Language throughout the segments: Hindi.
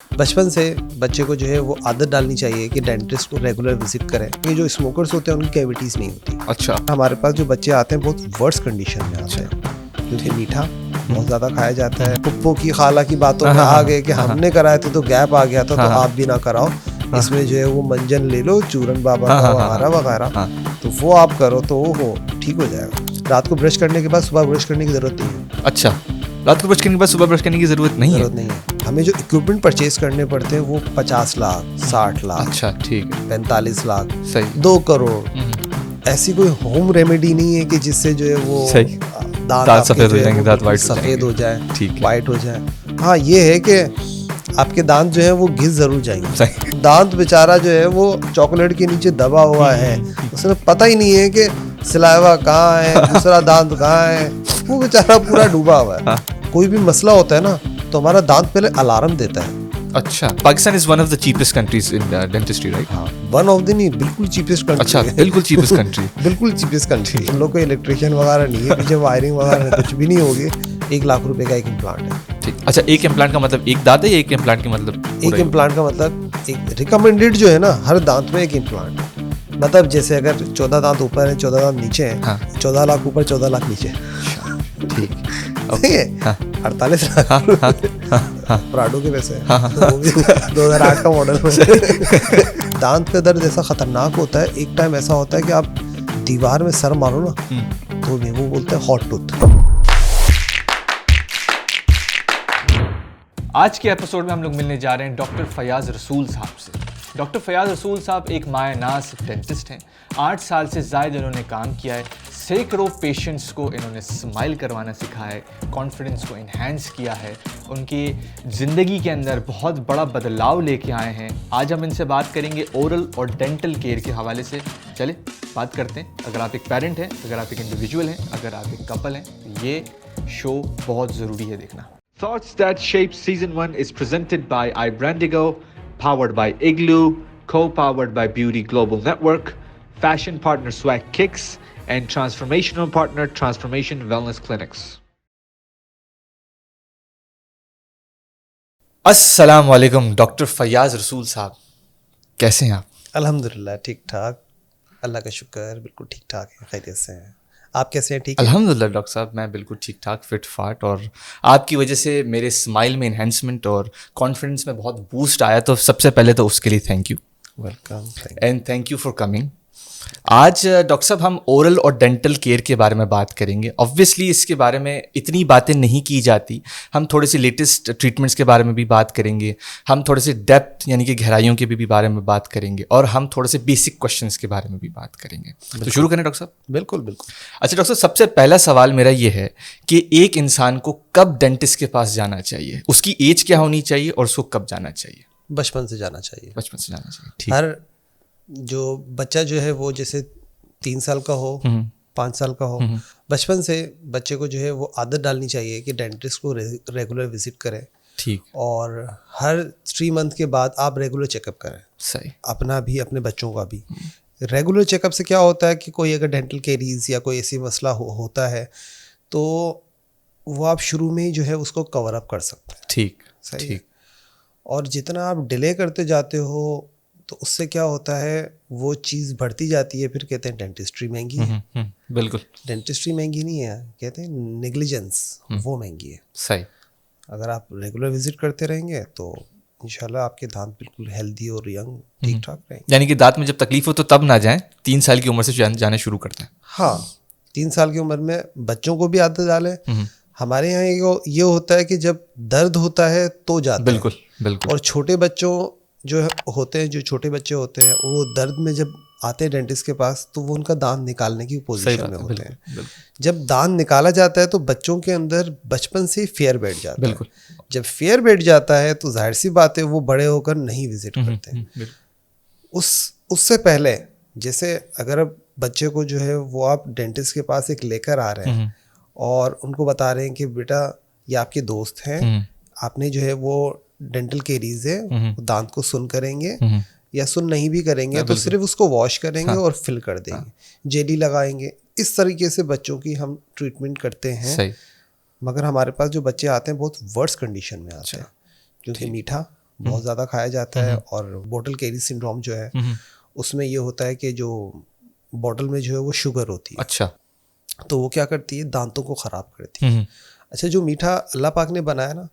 बचपन से बच्चे को जो है वो आदत डालनी चाहिए कि डेंटिस्ट को रेगुलर विजिट करें। ये जो स्मोकर्स होते हैं उनकी कैविटीज नहीं होती। अच्छा। हमारे पास जो बच्चे आते हैं बहुत वर्स्ट कंडीशन में आते हैं क्योंकि मीठा बहुत ज़्यादा खाया जाता है। पप्पो की खाला की बातों में आ गए कि हमने कराए थे तो गैप आ गया था तो आप भी ना कराओ, इसमें जो है वो मंजन ले लो, चूरन बाबा का वगैरह वगैरह, तो वो आप करो तो वो ठीक हो जाएगा। रात को ब्रश करने के बाद सुबह ब्रश करने की ज़रूरत नहीं है। अच्छा, रात को ब्रश करने के बाद सुबह ब्रश करने की ज़रूरत नहीं है। हमें जो इक्विपमेंट परचेज करने पड़ते हैं वो 50 लाख 60 लाख, अच्छा ठीक है, 45 लाख, सही, 2 करोड़। ऐसी कोई होम रेमेडी नहीं है कि जिससे जो है वो सही दांत सफेद हो जाएंगे, दांत वाइट सफेद हो जाए, ठीक है, वाइट हो जाए। हाँ, ये है कि आपके दांत जो है वो घिस जरूर जाएंगे। सही। दांत बेचारा जो है वो चॉकलेट के नीचे दबा हुआ है, उसमें पता ही नहीं है कि सिलावा कहाँ है, दूसरा दांत कहाँ है, वो बेचारा पूरा डूबा हुआ है। कोई भी मसला होता है ना तो हमारा दांत पहले अलार्म देता है। अच्छा, Pakistan is one of the cheapest countries in dentistry, right? हाँ, वन ऑफ द नहीं, बिल्कुल चीपेस्ट कंट्री। अच्छा, बिल्कुल चीपेस्ट कंट्री। बिल्कुल चीपेस्ट कंट्री। हम लोग को इलेक्ट्रिशियन वगैरह नहीं है, पीछे वायरिंग वगैरह कुछ भी नहीं होगी। 1 लाख रुपए का एक इम्प्लांट है। ठीक। अच्छा, एक इम्प्लांट का मतलब एक दांत है या एक इम्प्लांट का मतलब एक इम्प्लांट का मतलब एक रिकमेंडेड जो है ना, हर दांत में एक इम्प्लांट। मतलब जैसे अगर 14 दांत ऊपर है 14 दांत नीचे है, हाँ। 14 लाख ऊपर 14 लाख नीचे। ठीक, सही है। 48 लाख प्राडो के पैसे हैं, तो वो भी 2008 का मॉडल है। दांत पे दर्द ऐसा खतरनाक होता है, एक टाइम ऐसा होता है कि आप दीवार में सर मारो ना तो वो बोलते हैं हॉट टूथ। आज के एपिसोड में हम लोग मिलने जा रहे हैं डॉक्टर फयाज रसूल साहब से। डॉक्टर फयाज रसूल साहब एक मायनास डेंटिस्ट हैं। 8 साल से ज़ायद इन्होंने काम किया है। सैकड़ों पेशेंट्स को इन्होंने स्माइल करवाना सिखाया है, कॉन्फिडेंस को इन्हेंस किया है, उनकी ज़िंदगी के अंदर बहुत बड़ा बदलाव लेके आए हैं। आज हम इनसे बात करेंगे ओरल और डेंटल केयर के हवाले से। चले बात करते हैं। अगर आप एक पेरेंट हैं, अगर आप एक इंडिविजुअल हैं, अगर आप एक कपल हैं, तो ये शो बहुत ज़रूरी है देखना। Thoughts That Shape Season 1 is presented by iBrandigo, powered by Igloo, co-powered by Beauty Global Network, fashion partner Swag Kicks, and transformational partner Transformation Wellness Clinics. अस्सलाम वालेकुम डॉक्टर फयाज रसूल साहब, कैसे हैं आप? अल्हम्दुलिल्लाह ठीक ठाक, अल्लाह का शुक्र, बिल्कुल ठीक ठाक है, खैरियत से हैं। आप कैसे हैं? ठीक है अल्हम्दुलिल्लाह डॉक्टर साहब, मैं बिल्कुल ठीक ठाक, फिट फाट, और आपकी वजह से मेरे स्माइल में इन्हेंसमेंट और कॉन्फिडेंस में बहुत बूस्ट आया, तो सबसे पहले तो उसके लिए thank you. Welcome and thank you for coming. आज डॉक्टर साहब हम ओरल और डेंटल केयर के बारे में बात करेंगे। ऑब्वियसली इसके बारे में इतनी बातें नहीं की जाती। हम थोड़े से लेटेस्ट ट्रीटमेंट्स के बारे में भी बात करेंगे, हम थोड़े से डेप्थ यानी कि गहराइयों के भी बारे में बात करेंगे, और हम थोड़े से बेसिक क्वेश्चंस के बारे में भी बात करेंगे। तो शुरू करें डॉक्टर साहब? बिल्कुल बिल्कुल। अच्छा डॉक्टर साहब, सबसे पहला सवाल मेरा ये है कि एक इंसान को कब डेंटिस्ट के पास जाना चाहिए? उसकी एज क्या होनी चाहिए और उसको कब जाना चाहिए? बचपन से जाना चाहिए। बचपन से जाना चाहिए, ठीक। हर जो बच्चा जो है वो जैसे 3 साल का हो, 5 साल का हो, बचपन से बच्चे को जो है वो आदत डालनी चाहिए कि डेंटिस्ट को रेगुलर विजिट करें। ठीक। और हर 3 मंथ के बाद आप रेगुलर चेकअप करें, सही, अपना भी अपने बच्चों का भी। रेगुलर चेकअप से क्या होता है कि कोई अगर डेंटल केरीज या कोई ऐसी मसला होता है तो वो आप शुरू में ही जो है उसको कवर अप कर सकते हैं। ठीक, सही ठीक। और जितना आप डिले करते जाते हो तो उससे क्या होता है, वो चीज़ बढ़ती जाती है। फिर कहते हैं डेंटिस्ट्री महंगी है। बिल्कुल। डेंटिस्ट्री महंगी नहीं है, कहते हैं नेग्लिजेंस, वो महंगी है। सही। अगर आप रेगुलर विजिट करते रहेंगे तो इंशाल्लाह आपके दांत बिल्कुल हेल्दी और यंग ठीक ठाक रहेंगे। यानी कि दांत में जब तकलीफ हो तो तब ना जाएं, 3 साल की उम्र से जाने शुरू करते हैं। हाँ, 3 साल की उम्र में बच्चों को भी आदत डालें। हमारे यहाँ ये होता है कि जब दर्द होता है तो जाते हैं। बिल्कुल बिल्कुल। और छोटे बच्चों जो होते हैं, जो छोटे बच्चे होते हैं, वो दर्द में जब आते हैं डेंटिस्ट के पास तो वो उनका दांत निकालने की पोजीशन में होते हैं। जब दांत निकाला जाता है तो बच्चों के अंदर बचपन से फियर बैठ जाता है। बिल्कुल। जब फियर बैठ जाता है तो जाहिर सी बात है वो बड़े होकर नहीं विजिट करते हैं। उससे पहले जैसे अगर बच्चे को जो है वो आप डेंटिस्ट के पास एक लेकर आ रहे हैं और उनको बता रहे हैं कि बेटा ये आपके दोस्त हैं, आपने जो है वो डेंटल केरीज है, दांत को सुन करेंगे या सुन नहीं भी करेंगे तो सिर्फ उसको वॉश करेंगे और फिल कर देंगे, जेली लगाएंगे। इस तरीके से बच्चों की हम ट्रीटमेंट करते हैं। सही। मगर हमारे पास जो बच्चे आते हैं बहुत वर्स्ट कंडीशन में आते हैं क्योंकि मीठा बहुत ज़्यादा खाया जाता है। और बोटल कैरी सिंड्रोम जो है उसमें ये होता है कि जो बोतल में जो है वो शुगर होती है। अच्छा। तो वो क्या करती है, दांतों को ख़राब करती है। अच्छा, जो मीठा अल्लाह पाक ने बनाया ना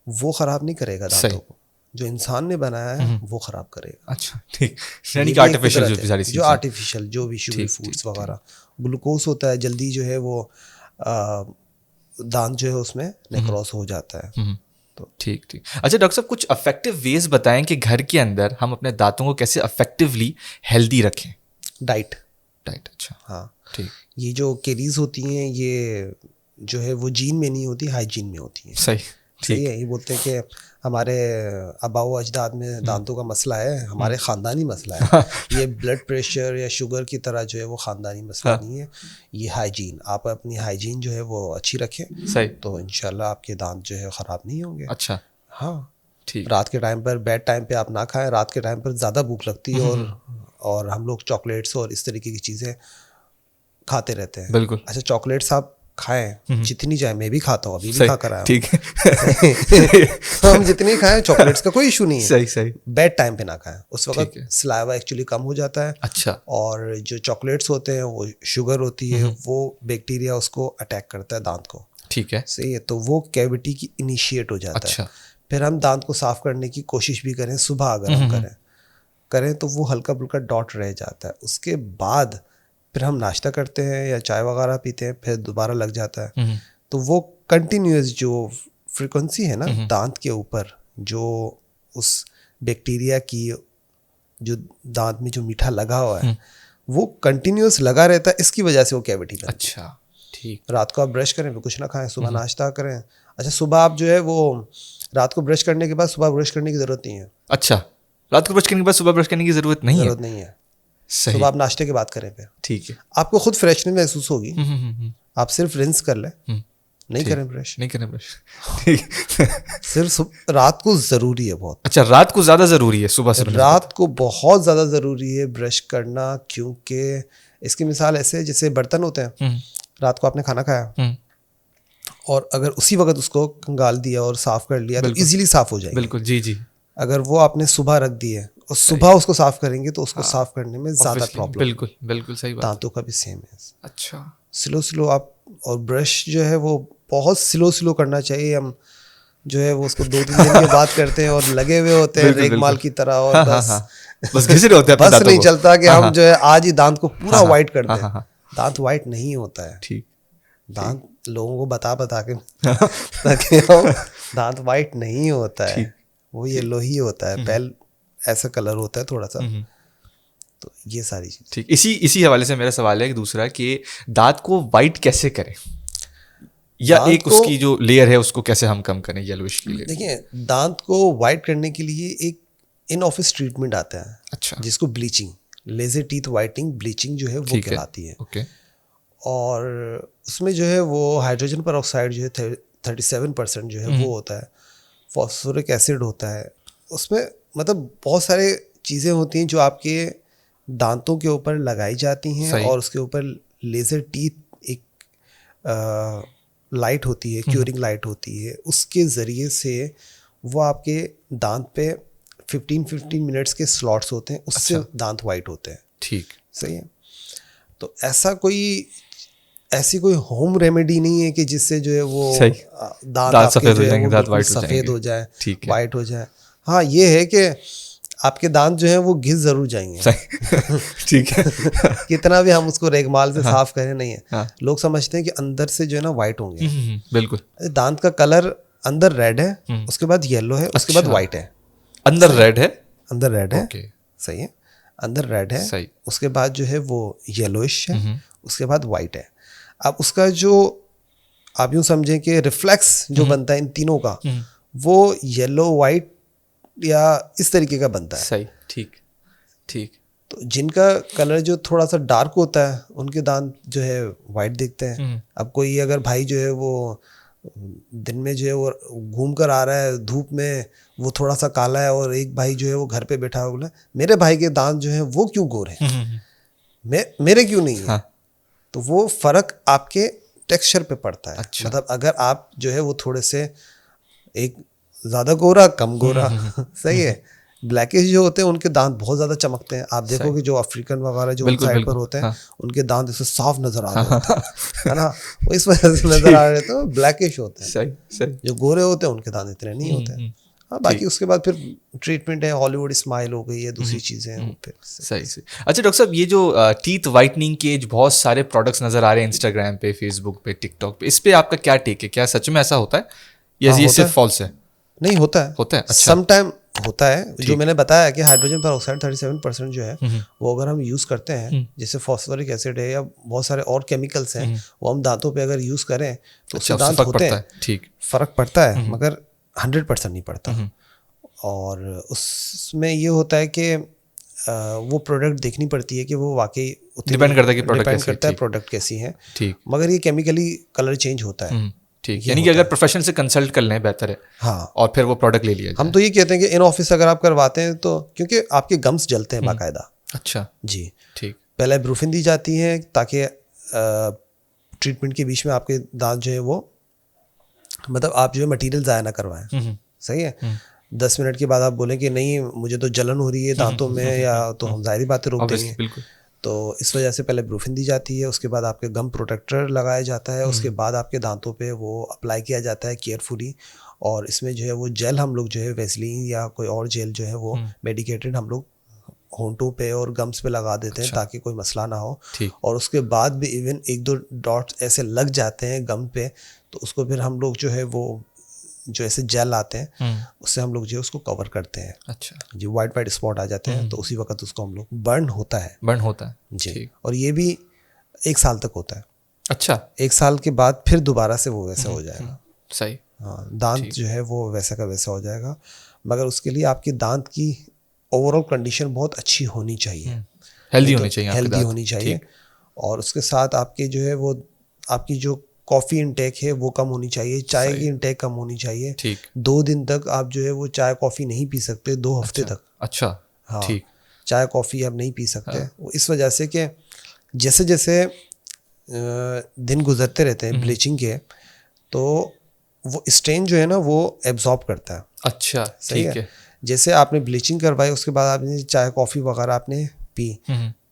वो ख़राब नहीं करेगा दांतों को, जो इंसान ने बनाया है वो ख़राब करेगा। अच्छा, ठीक। यानी कि आर्टिफिशियल जो भी सारी चीज़ें, जो आर्टिफिशियल जो भी शुगर फूड्स वगैरह, ग्लूकोज होता है, जल्दी जो है वो दांत जो है उसमें नेक्रोस हो जाता है। तो ठीक ठीक। अच्छा डॉक्टर साहब, कुछ इफेक्टिव वेज बताएं कि घर के अंदर हम अपने दांतों को कैसे इफेक्टिवली हेल्दी रखें। डाइट। अच्छा, हाँ ठीक। ये जो केरीज होती हैं ये जो है वो जीन में नहीं होती, हाइजीन में होती है। सही, सही है। ये बोलते हैं कि हमारे आबाओ अजदाद में दांतों का मसला है, हमारे ख़ानदानी मसला है। ये ब्लड प्रेशर या शुगर की तरह जो है वो ख़ानदानी मसला नहीं है, ये हाइजीन। आप अपनी हाइजीन जो है वो अच्छी रखें, सही, तो इंशाल्लाह आपके दांत जो है ख़राब नहीं होंगे। अच्छा, हाँ ठीक। रात के टाइम पर, बेड टाइम पे आप ना खाएं। रात के टाइम पर ज़्यादा भूख लगती है और हम लोग चॉकलेट्स और इस तरीके की चीज़ें खाते रहते हैं। बिल्कुल। अच्छा, चॉकलेट्स आप खाएं जितनी चाहे, मैं भी खाता हूँ, अभी भी खा कर आया हूँ। ठीक है। हम जितनी खाएं चॉकलेट्स का कोई इशू नहीं है। सही सही। बेड टाइम पे ना खाएं, उस वक्त सलाइवा एक्चुअली कम हो जाता है। अच्छा। और जो चॉकलेट्स होते हैं वो शुगर होती है, वो बैक्टीरिया उसको अटैक करता है दांत को। ठीक है, सही है। तो वो कैविटी की इनिशिएट हो जाता अच्छा। है। फिर हम दांत को साफ करने की कोशिश भी करें, सुबह अगर हम करें तो वो हल्का फुल्का डॉट रह जाता है। उसके बाद फिर हम नाश्ता करते हैं या चाय वगैरह पीते हैं, फिर दोबारा लग जाता है। तो वो कंटिन्यूस जो फ्रीक्वेंसी है ना दांत के ऊपर, जो उस बैक्टीरिया की जो दांत में जो मीठा लगा हुआ है वो कंटिन्यूस लगा रहता है, इसकी वजह से वो कैविटी बनती है। अच्छा, ठीक। रात को आप ब्रश करें, कुछ ना खाएं, सुबह नाश्ता करें। अच्छा, सुबह आप जो है वो रात को ब्रश करने के बाद सुबह ब्रश करने की ज़रूरत नहीं है। अच्छा, रात को ब्रश करने के बाद सुबह ब्रश करने की ज़रूरत नहीं है। सही। सुबह आप नाश्ते के बाद करें, फिर ठीक है, आपको खुद फ्रेशनेस महसूस होगी। आप सिर्फ रिंस कर लें, नहीं करें ब्रश, नहीं करें ब्रश। ठीक। सिर्फ रात को ज़रूरी है बहुत। अच्छा, रात को ज़्यादा ज़रूरी है सुबह से? रात को बहुत ज़्यादा ज़रूरी है ब्रश करना, क्योंकि इसकी मिसाल ऐसे है जैसे बर्तन होते हैं, रात को आपने खाना खाया और अगर उसी वक्त उसको कंगाल दिया और साफ कर लिया तो इजीली साफ हो जाएगा। बिल्कुल, जी जी। अगर वो आपने सुबह रख दिए और सुबह उसको साफ करेंगे तो उसको साफ करने में ज़्यादा प्रॉब्लम। बिल्कुल बिल्कुल सही बात। दांतों का भी सेम है। अच्छा, स्लो आप, और ब्रश जो है वो बहुत स्लो करना चाहिए। हम जो है वो उसको 2-3 दिन के बाद करते हैं और लगे हुए होते हैं रेगमाल की तरह, और बस घिस रहे होते हैं, बस नहीं चलता कि हम जो है आज ही दांत को पूरा वाइट कर दें। दांत वाइट नहीं होता है। ठीक। दांत लोगों को बता के ताकि हम दांत वाइट नहीं होता है, वो येलो ही होता है, पेल ऐसा कलर होता है थोड़ा सा। तो ये सारी चीज। ठीक। इसी हवाले से मेरा सवाल है कि दूसरा कि दांत को वाइट कैसे करें, या एक उसकी जो लेयर है उसको कैसे हम कम करें, येलोइश की लेयर? देखिए, दांत को वाइट करने के लिए एक इन ऑफिस ट्रीटमेंट आता है। अच्छा। जिसको जिसको bleaching, laser teeth whitening bleaching जो है वो कहलाती है। ओके। और उसमें जो है वो हाइड्रोजन पर ऑक्साइड जो है 37% जो है वो होता है, फॉस्फोरिक एसिड होता है उसमें। मतलब बहुत सारे चीज़ें होती हैं जो आपके दांतों के ऊपर लगाई जाती हैं, और उसके ऊपर लेज़र टीथ एक लाइट होती है, क्यूरिंग लाइट होती है, उसके ज़रिए से वो आपके दांत पे 15 मिनट्स के स्लॉट्स होते हैं, उससे दांत वाइट होते हैं। ठीक, सही है। तो ऐसी कोई होम रेमेडी नहीं है कि जिससे जो है वो दांत सफेद हो जाएंगे, दांत वाइट सफ़ेद हो जाए, ठीक है, वाइट हो जाए। हाँ, ये है कि आपके दांत जो है वो घिस जरूर जाएंगे। ठीक है। कितना भी हम उसको रेगमाल से साफ करें, नहीं है। लोग समझते हैं कि अंदर से जो है ना वाइट होंगे। बिल्कुल। दांत का कलर अंदर रेड है, उसके बाद येलो है, उसके बाद वाइट है। अंदर रेड है, अंदर रेड है, ओके, सही है। अंदर रेड है, सही। उसके बाद जो है वो येलोइश है, उसके बाद वाइट है। अब उसका जो आप यूँ समझें कि रिफ्लेक्स जो बनता है इन तीनों का, वो येलो वाइट या इस तरीके का बनता है। सही, ठीक ठीक। तो जिनका कलर जो थोड़ा सा डार्क होता है उनके दांत जो है वाइट दिखते हैं। अब कोई अगर भाई जो है वो दिन में जो है वो घूम कर आ रहा है धूप में, वो थोड़ा सा काला है, और एक भाई जो है वो घर पे बैठा हुआ बोला मेरे भाई के दांत जो है वो क्यों गोरे हैं, मेरे क्यों नहीं है। हाँ। तो वो फर्क आपके टेक्सचर पे पड़ता है। अच्छा। मतलब अगर आप जो है वो थोड़े से एक ज़्यादा गोरा कम गोरा सही है। ब्लैकिश जो होते हैं उनके दांत बहुत ज़्यादा चमकते हैं। आप देखोगे जो अफ्रीकन वगैरह जो साइड पर होते हैं उनके दांत ऐसे साफ नजर आ रहे होते हैं है ना, वो इस वजह से नजर आ रहे थे, वो ब्लैकिश होते हैं। सही। जो गोरे होते हैं उनके दांत इतने नहीं होते हैं। हाँ, बाकी उसके बाद फिर ट्रीटमेंट है, हॉलीवुड स्माइल हो गई है, दूसरी चीज़ें हैं फिर। सही। अच्छा डॉक्टर साहब, ये जो टीथ वाइटनिंग के बहुत सारे प्रोडक्ट्स नज़र आ रहे हैं इंस्टाग्राम पे, फेसबुक पे, टिकटॉक पे, इस पे आपका क्या टेक है? क्या सच में ऐसा होता है या ये सिर्फ फॉल्स है? नहीं, होता है। अच्छा। सम टाइम होता है। जो मैंने बताया कि हाइड्रोजन पेरोक्साइड 37% जो है वो अगर हम यूज़ करते हैं, जैसे फॉस्फोरिक एसिड है या बहुत सारे और केमिकल्स हैं, वो हम दांतों पे अगर यूज़ करें तो उससे दांत होते हैं। ठीक, फ़र्क पड़ता है, मगर 100% नहीं पड़ता। और उसमें ये होता है कि वो प्रोडक्ट देखनी पड़ती है कि वो वाकई डिपेंड करता है कि प्रोडक्ट कैसी है। ठीक, मगर ये केमिकली कलर चेंज होता है। ठीक, यानी कि अगर प्रोफेशनल से कंसल्ट कर लें बेहतर है। हाँ, और फिर वो प्रोडक्ट ले लिया जाए। हम तो ये कहते हैं कि इन ऑफिस अगर आप करवाते हैं तो, क्योंकि आपके गम्स जलते हैं बाकायदा। अच्छा जी, ठीक। पहले ब्रूफिन दी जाती है ताकि ट्रीटमेंट के बीच में आपके दांत जो है वो, मतलब आप जो है मटेरियल ज़ाया ना करवाएं। सही है। 10 मिनट के बाद आप बोलें कि नहीं मुझे तो जलन हो रही है दांतों में, या तो हम ज़ाहिरी बातें रोक देंगे। बिल्कुल। तो इस वजह से पहले ब्रूफिन दी जाती है, उसके बाद आपके गम प्रोटेक्टर लगाया जाता है, उसके बाद आपके दांतों पे वो अप्लाई किया जाता है केयरफुली। और इसमें जो है वो जेल हम लोग जो है वेस्लीन या कोई और जेल जो है वो मेडिकेटेड हम लोग होंठों पे और गम्स पे लगा देते हैं ताकि कोई मसला ना हो। और उसके बाद भी इवन 1-2 डॉट्स ऐसे लग जाते हैं गम पे, तो उसको फिर हम लोग जो है वो जो ऐसे जेल आते हैं उससे हम लोग जो है उसको कवर करते हैं। अच्छा जी, वाइट स्पॉट आ जाते हैं तो उसी वक्त उसको हम लोग बर्न होता है जी। और ये भी 1 साल तक होता है। अच्छा, 1 साल के बाद फिर दोबारा से वो वैसा हो जाएगा। सही। हाँ, दांत जो है वो वैसा का वैसा हो जाएगा, मगर उसके लिए आपके दांत की ओवरऑल कंडीशन बहुत अच्छी होनी चाहिए, हेल्दी होनी चाहिए, हेल्दी होनी चाहिए। और उसके साथ आपके जो है वो आपकी जो कॉफ़ी इंटेक है वो कम होनी चाहिए, चाय की इंटेक कम होनी चाहिए। ठीक। 2 दिन तक आप जो है वो चाय कॉफ़ी नहीं पी सकते, 2 हफ्ते तक। अच्छा, हाँ, ठीक। चाय कॉफ़ी आप नहीं पी सकते। वो इस वजह से कि जैसे जैसे दिन गुजरते रहते हैं ब्लीचिंग के, तो वो स्ट्रेन जो है ना वो एब्जॉर्ब करता है। अच्छा, सही है। जैसे आपने ब्लीचिंग करवाई, उसके बाद आपने चाय कॉफ़ी वगैरह आपने पी,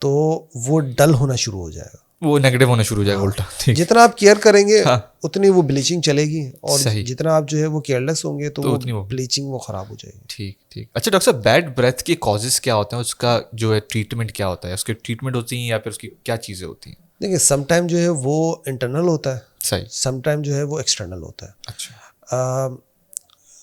तो वो डल होना शुरू हो जाएगा, वो नेगेटिव होना शुरू हो जाएगा। उल्टा, ठीक। जितना आप केयर करेंगे उतनी वो ब्लीचिंग चलेगी, और सही। जितना आप जो है वो केयरलेस होंगे तो वो ब्लीचिंग वो ख़राब हो जाएगी। ठीक, ठीक। अच्छा डॉक्टर साहब, बैड ब्रेथ के कॉजेस क्या होते हैं, उसका जो है ट्रीटमेंट क्या होता है? उसकी ट्रीटमेंट होती है या फिर उसकी क्या चीज़ें होती हैं? देखिए, समटाइम जो है वो इंटरनल होता है, सही। समटाइम जो है वो एक्सटर्नल होता है। अच्छा।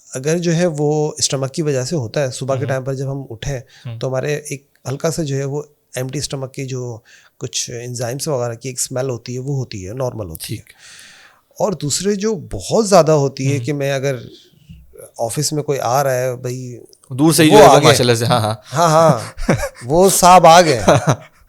अगर जो है वो स्टमक की वजह से होता है, सुबह के टाइम पर जब हम उठें तो हमारे एक हल्का सा जो है वो एम्प्टी स्टमक की जो कुछ एंजाइम्स वगैरह की एक स्मेल होती है, वो होती है, नॉर्मल होती है। और दूसरे जो बहुत ज़्यादा होती है कि मैं अगर ऑफिस में कोई आ रहा है, भाई दूर से ही जो है माशाल्लाह से, हाँ वो साहब आ गए,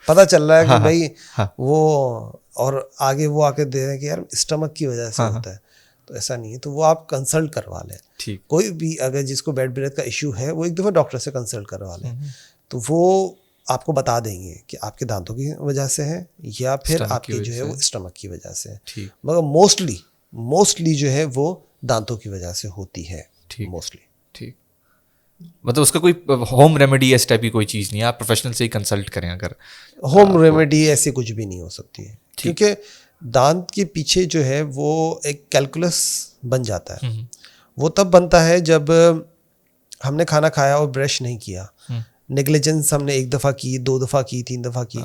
पता चल रहा है कि भाई वो, और आगे वो आके दे रहे हैं कि यार स्टमक की वजह से होता है, तो ऐसा नहीं है। तो वो आप कंसल्ट करवा लें। ठीक। कोई भी अगर जिसको बैड ब्रेथ का इश्यू है वो एक दफ़ा डॉक्टर से कंसल्ट करवा लें, तो वो आपको बता देंगे कि आपके दांतों की वजह से है या फिर आपकी जो है वो स्टमक की वजह से है। मगर मोस्टली जो है वो दांतों की वजह से होती है, मोस्टली। ठीक। मतलब उसका कोई होम रेमेडी इस टाइप की कोई चीज़ नहीं है, आप प्रोफेशनल से ही कंसल्ट करें अगर। होम रेमेडी ऐसी कुछ भी नहीं हो सकती है, क्योंकि दांत के पीछे जो है वो एक कैलकुलस बन जाता है। वो तब बनता है जब हमने खाना खाया और ब्रश नहीं किया, नेग्लिजेंस हमने 1 दफ़ा की, 2 दफ़ा की, 3 दफ़ा की,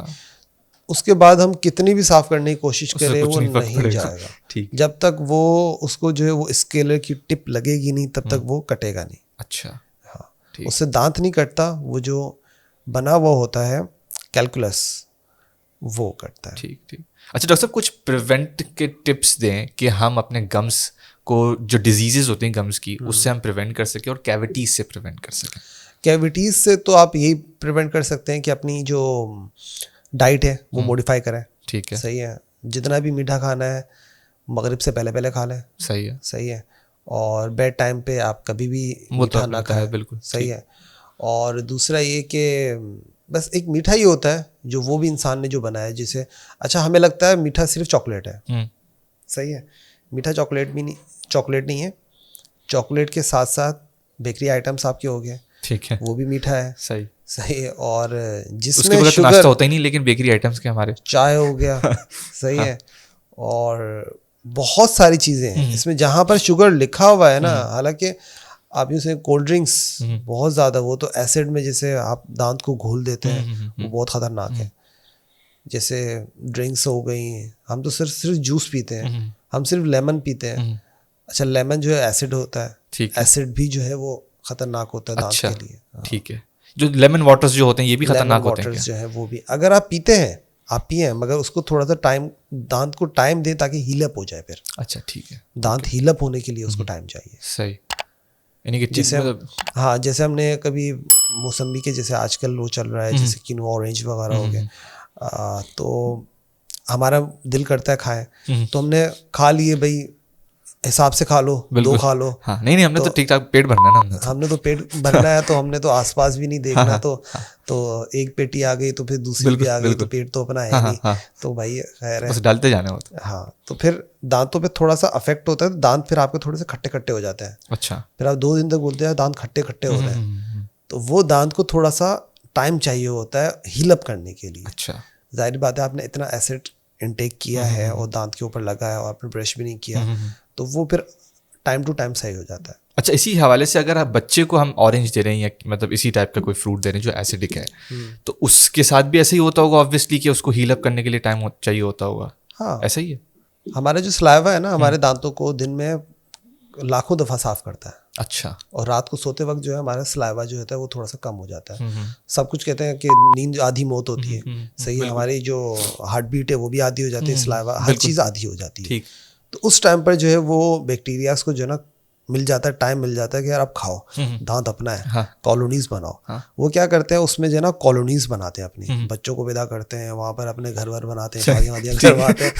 उसके बाद हम कितनी भी साफ करने की कोशिश करें वो नहीं जाएगा। जब तक वो उसको जो है वो स्केलर की टिप लगेगी नहीं तब तक वो कटेगा नहीं। अच्छा। हाँ, उससे दांत नहीं कटता, वो जो बना हुआ होता है कैलकुलस वो कटता है। ठीक, ठीक। अच्छा डॉक्टर साहब, कुछ प्रिवेंट के टिप्स दें कि हम अपने गम्स को, जो डिजीजेज होती हैं गम्स की, उससे हम प्रिवेंट कर सकें और कैविटीज से प्रिवेंट कर सकें। कैविटीज़ से तो आप यही प्रिवेंट कर सकते हैं कि अपनी जो डाइट है वो मॉडिफाई करें। ठीक है। सही है। जितना भी मीठा खाना है मगरिब से पहले खा लें। सही है। सही है। और बेड टाइम पे आप कभी भी मीठा ना खाएं। बिल्कुल सही है। और दूसरा ये कि बस एक मीठा ही होता है जो वो भी इंसान ने जो बनाया है, जिसे अच्छा हमें लगता है मीठा सिर्फ चॉकलेट है। सही है। मीठा चॉकलेट नहीं है। चॉकलेट के साथ साथ बेकरी आइटम्स आपके हो गए, ठीक है, वो भी मीठा है, सही सही है। और उसके जिसमें बगैर तो शुगर, नाश्ता होता ही नहीं, लेकिन बेकरी आइटम्स के हमारे चाय हो गया, सही है। और बहुत सारी चीज़ें हैं इसमें जहाँ पर शुगर लिखा हुआ है ना, हालांकि आप यूँ से कोल्ड ड्रिंक्स बहुत ज़्यादा, वो तो एसिड में जैसे आप दांत को घोल देते हैं, वो बहुत ख़तरनाक है। जैसे ड्रिंक्स हो गई, हम तो सिर्फ जूस पीते हैं, हम सिर्फ लेमन पीते हैं। अच्छा, लेमन जो है एसिड होता है, ठीक है, एसिड भी जो है वो खतरनाक होता है दांत अच्छा, के लिए। ठीक है। जो लेमन वाटर्स जो होते हैं ये भी खतरनाक होते हैं वाटर्स क्या? जो है वो भी अगर आप पीते हैं, आप पिए, मगर उसको थोड़ा सा टाइम, दांत को टाइम दें ताकि हीलअप हो जाए। फिर अच्छा, ठीक है, दांत हीलअप होने के लिए उसको टाइम चाहिए। सही, यानी कि जैसे मतलब हाँ, जैसे हमने कभी मौसम्बी के, जैसे आजकल वो चल रहा है जैसे किनुआ ऑरेंज वगैरह हो गए, तो हमारा दिल करता है खाएं, तो हमने खा लिए, भाई हिसाब से खा लो, 2 खा लो। हाँ, नहीं हमने तो ठीक ठाक पेट भरना है ना, हमने तो पेट भरना है, तो हमने तो आसपास भी नहीं देखना। तो एक पेटी आ गई तो फिर दूसरी भी आ गई, तो पेट तो अपना है नहीं, तो भाई खैर है, बस डालते जाना होता है। हाँ। तो फिर दांतों पे थोड़ा सा अफेक्ट होता है, दांत फिर आपके थोड़े से खट्टे खट्टे हो जाते हैं। अच्छा, फिर आप 2 दिन तक बोलते हैं दांत खट्टे खट्टे हो रहे हैं, तो वो दांत को थोड़ा सा टाइम चाहिए होता है हीलअप करने के लिए। अच्छा, जाहिर बात है, आपने इतना एसिड इनटेक किया है और दांत के ऊपर लगा है और आपने ब्रश भी नहीं किया, तो वो फिर टाइम टू टाइम सही हो जाता है। अच्छा, इसी हवाले से अगर आप बच्चे को हम ऑरेंज दे रहे हैं या मतलब इसी टाइप का कोई फ्रूट दे रहे हैं जो एसिडिक है, तो उसके साथ भी ऐसे ही होता होगा ऑब्वियसली कि उसको हील अप करने के लिए टाइम चाहिए होता होगा? हाँ, ऐसा ही है। हमारे जो सलाइवा है ना, हमारे दांतों को दिन में लाखों दफ़ा साफ करता है। अच्छा, और रात को सोते वक्त जो है हमारा सलाइवा जो होता है वो थोड़ा सा कम हो जाता है। सब कुछ कहते हैं कि नींद आधी मौत होती है, सही है। हमारी जो हार्ट बीट है वो भी आधी हो जाती है, सलाइवा, हर चीज़ आधी हो जाती है। ठीक, तो उस टाइम पर जो है वो बैक्टीरियाज को जो है ना मिल जाता है, टाइम मिल जाता है कि यार आप खाओ, दांत अपना है, हाँ, कॉलोनीज बनाओ। हाँ, वो क्या करते हैं उसमें जो है ना कॉलोनीज बनाते हैं, अपनी बच्चों को विदा करते हैं, वहाँ पर अपने घर वर बनाते हैं, शादियाँ वादियाँ करवाते हैं,